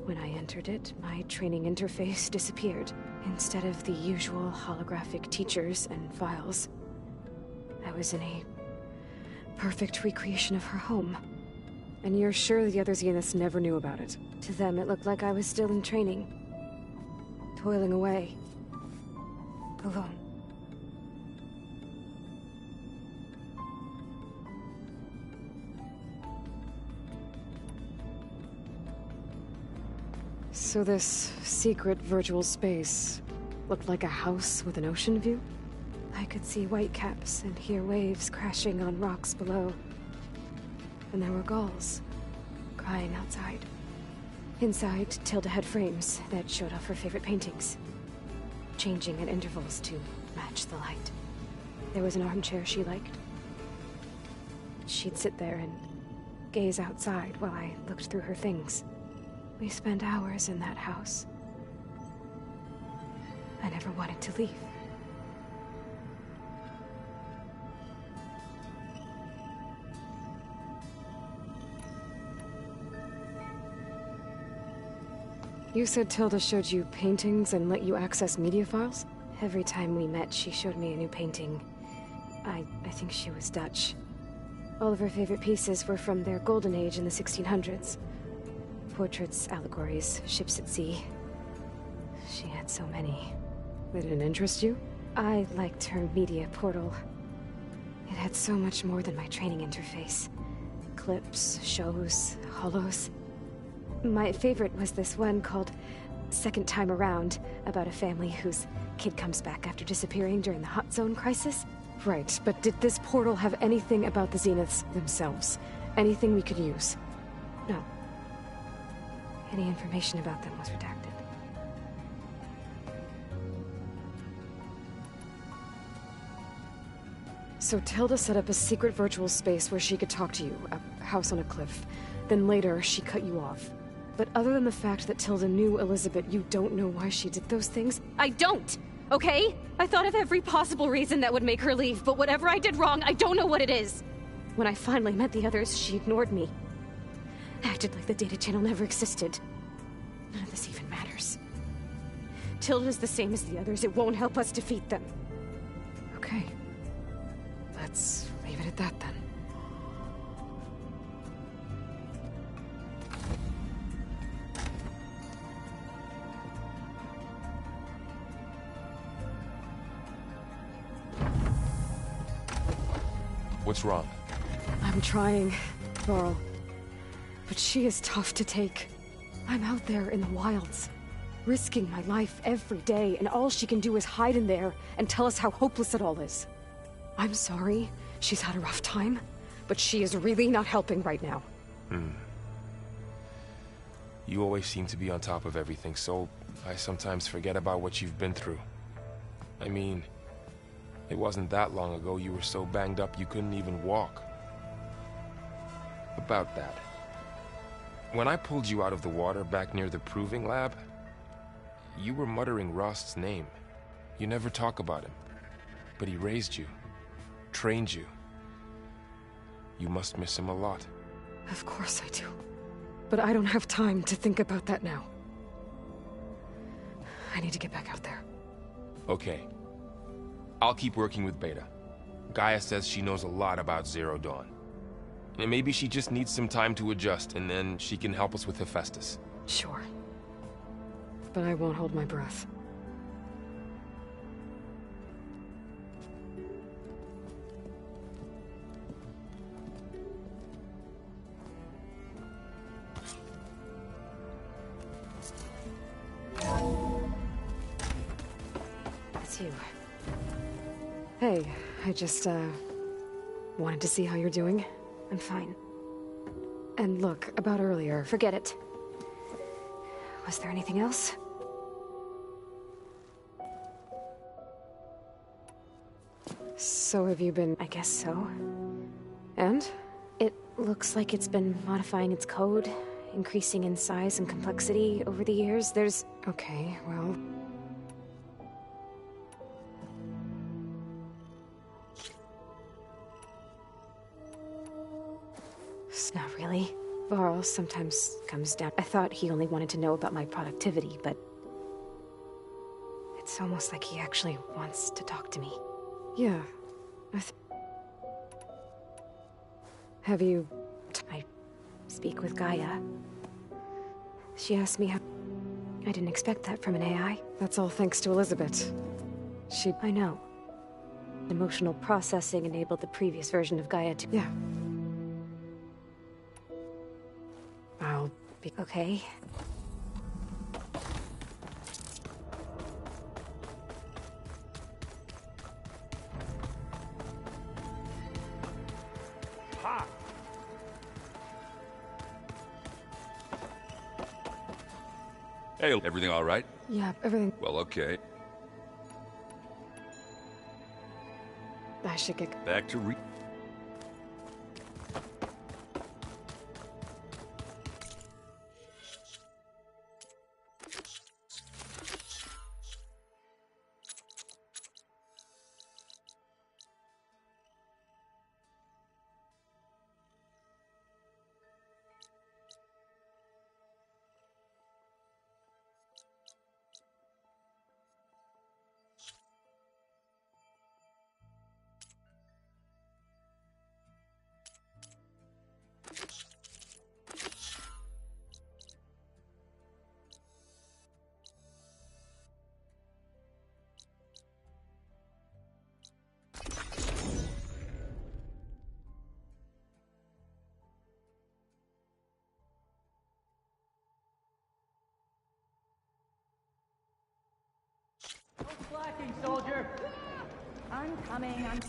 When I entered it, my training interface disappeared. Instead of the usual holographic teachers and files, I was in a perfect recreation of her home. And you're sure the other Zeniths never knew about it? To them, it looked like I was still in training. Toiling away. Alone. So this secret virtual space looked like a house with an ocean view? I could see whitecaps and hear waves crashing on rocks below. And there were gulls crying outside. Inside, Tilda had frames that showed off her favorite paintings, changing at intervals to match the light. There was an armchair she liked. She'd sit there and gaze outside while I looked through her things. We spent hours in that house. I never wanted to leave. You said Tilda showed you paintings and let you access media files? Every time we met, she showed me a new painting. I think she was Dutch. All of her favorite pieces were from their golden age in the 1600s. Portraits, allegories, ships at sea. She had so many. Did it interest you? I liked her media portal. It had so much more than my training interface. Clips, shows, holos. My favorite was this one called Second Time Around, about a family whose kid comes back after disappearing during the Hot Zone crisis. Right, but did this portal have anything about the Zeniths themselves? Anything we could use? No. Any information about them was redacted. So Tilda set up a secret virtual space where she could talk to you, a house on a cliff. Then later, she cut you off. But other than the fact that Tilda knew Elizabeth, you don't know why she did those things? I don't! Okay? I thought of every possible reason that would make her leave, but whatever I did wrong, I don't know what it is! When I finally met the others, she ignored me. Acted like the data channel never existed. None of this even matters. Tilda's the same as the others. It won't help us defeat them. Okay. Let's leave it at that, then. What's wrong? I'm trying, Varl. But she is tough to take. I'm out there in the wilds, risking my life every day, and all she can do is hide in there and tell us how hopeless it all is. I'm sorry she's had a rough time, but she is really not helping right now. You always seem to be on top of everything, so I sometimes forget about what you've been through. I mean, it wasn't that long ago you were so banged up you couldn't even walk. About that. When I pulled you out of the water back near the proving lab, you were muttering Rost's name. You never talk about him. But he raised you, trained you. You must miss him a lot. Of course I do. But I don't have time to think about that now. I need to get back out there. Okay. I'll keep working with Beta. Gaia says she knows a lot about Zero Dawn. And maybe she just needs some time to adjust, and then she can help us with Hephaestus. Sure. But I won't hold my breath. It's you. Hey, I just, Wanted to see how you're doing? I'm fine. And look, about earlier. Forget it. Was there anything else? So have you been... I guess so. And? It looks like it's been modifying its code, increasing in size and complexity over the years. There's... Okay, well... Not really. Varl sometimes comes down. I thought he only wanted to know about my productivity, but... It's almost like he actually wants to talk to me. Yeah. Have you... I speak with Gaia. She asked me how... I didn't expect that from an AI. That's all thanks to Elizabeth. I know. Emotional processing enabled the previous version of Gaia to... Yeah. I'll be... Okay. Ha! Hey, everything all right? Yeah, everything... Well, okay. I should get... Back to No slacking, soldier! I'm coming, I'm...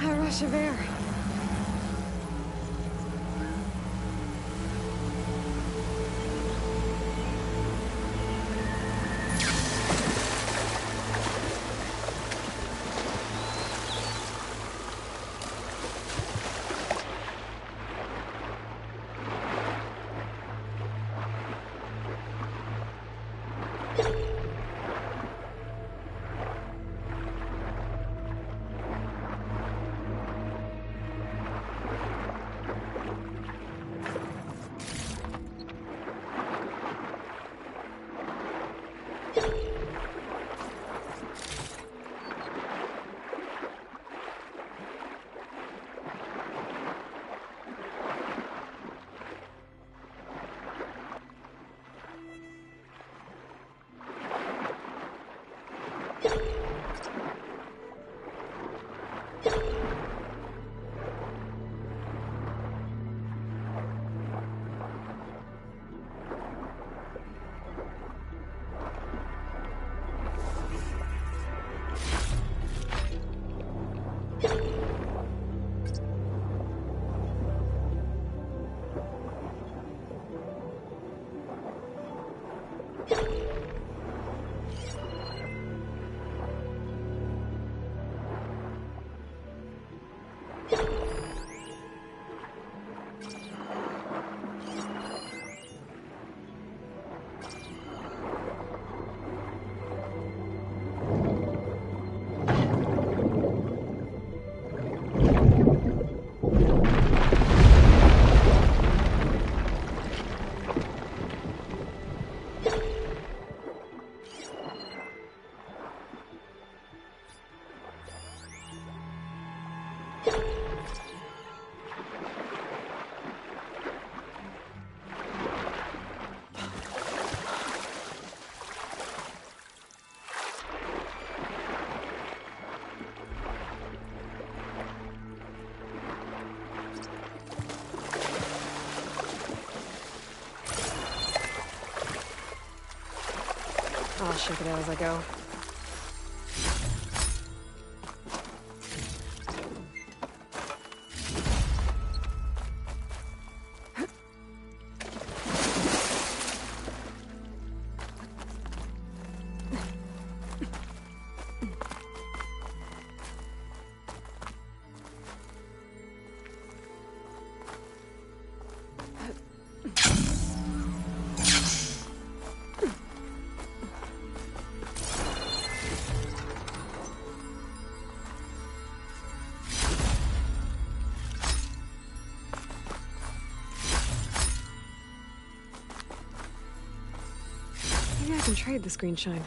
A rush of air. I'll check it out as I go. Maybe I can trade this green shine.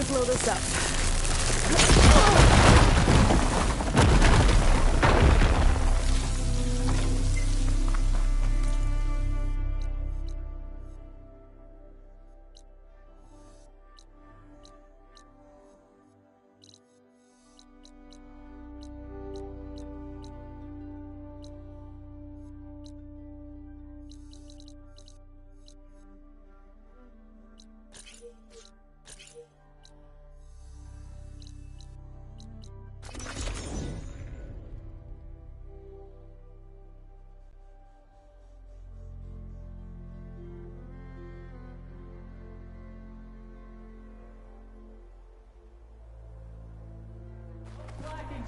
to blow this up.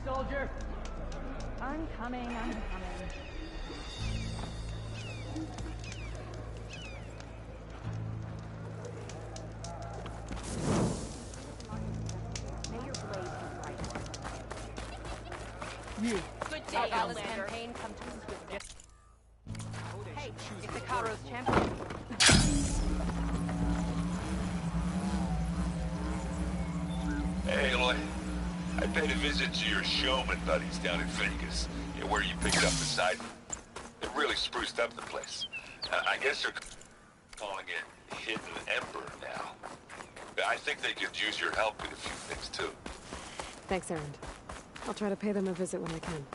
Soldier! I'm coming. May your blade be bright. You! Good day, Alice Outlander. campaign come to us with Hey, it's the Calrose champion. Hey, Aloy. I paid a visit to your showman buddies down in Vegas, where you picked up Poseidon. They really spruced up the place. I guess they're calling it Hidden Ember now. I think they could use your help with a few things, too. Thanks, Erend. I'll try to pay them a visit when I can.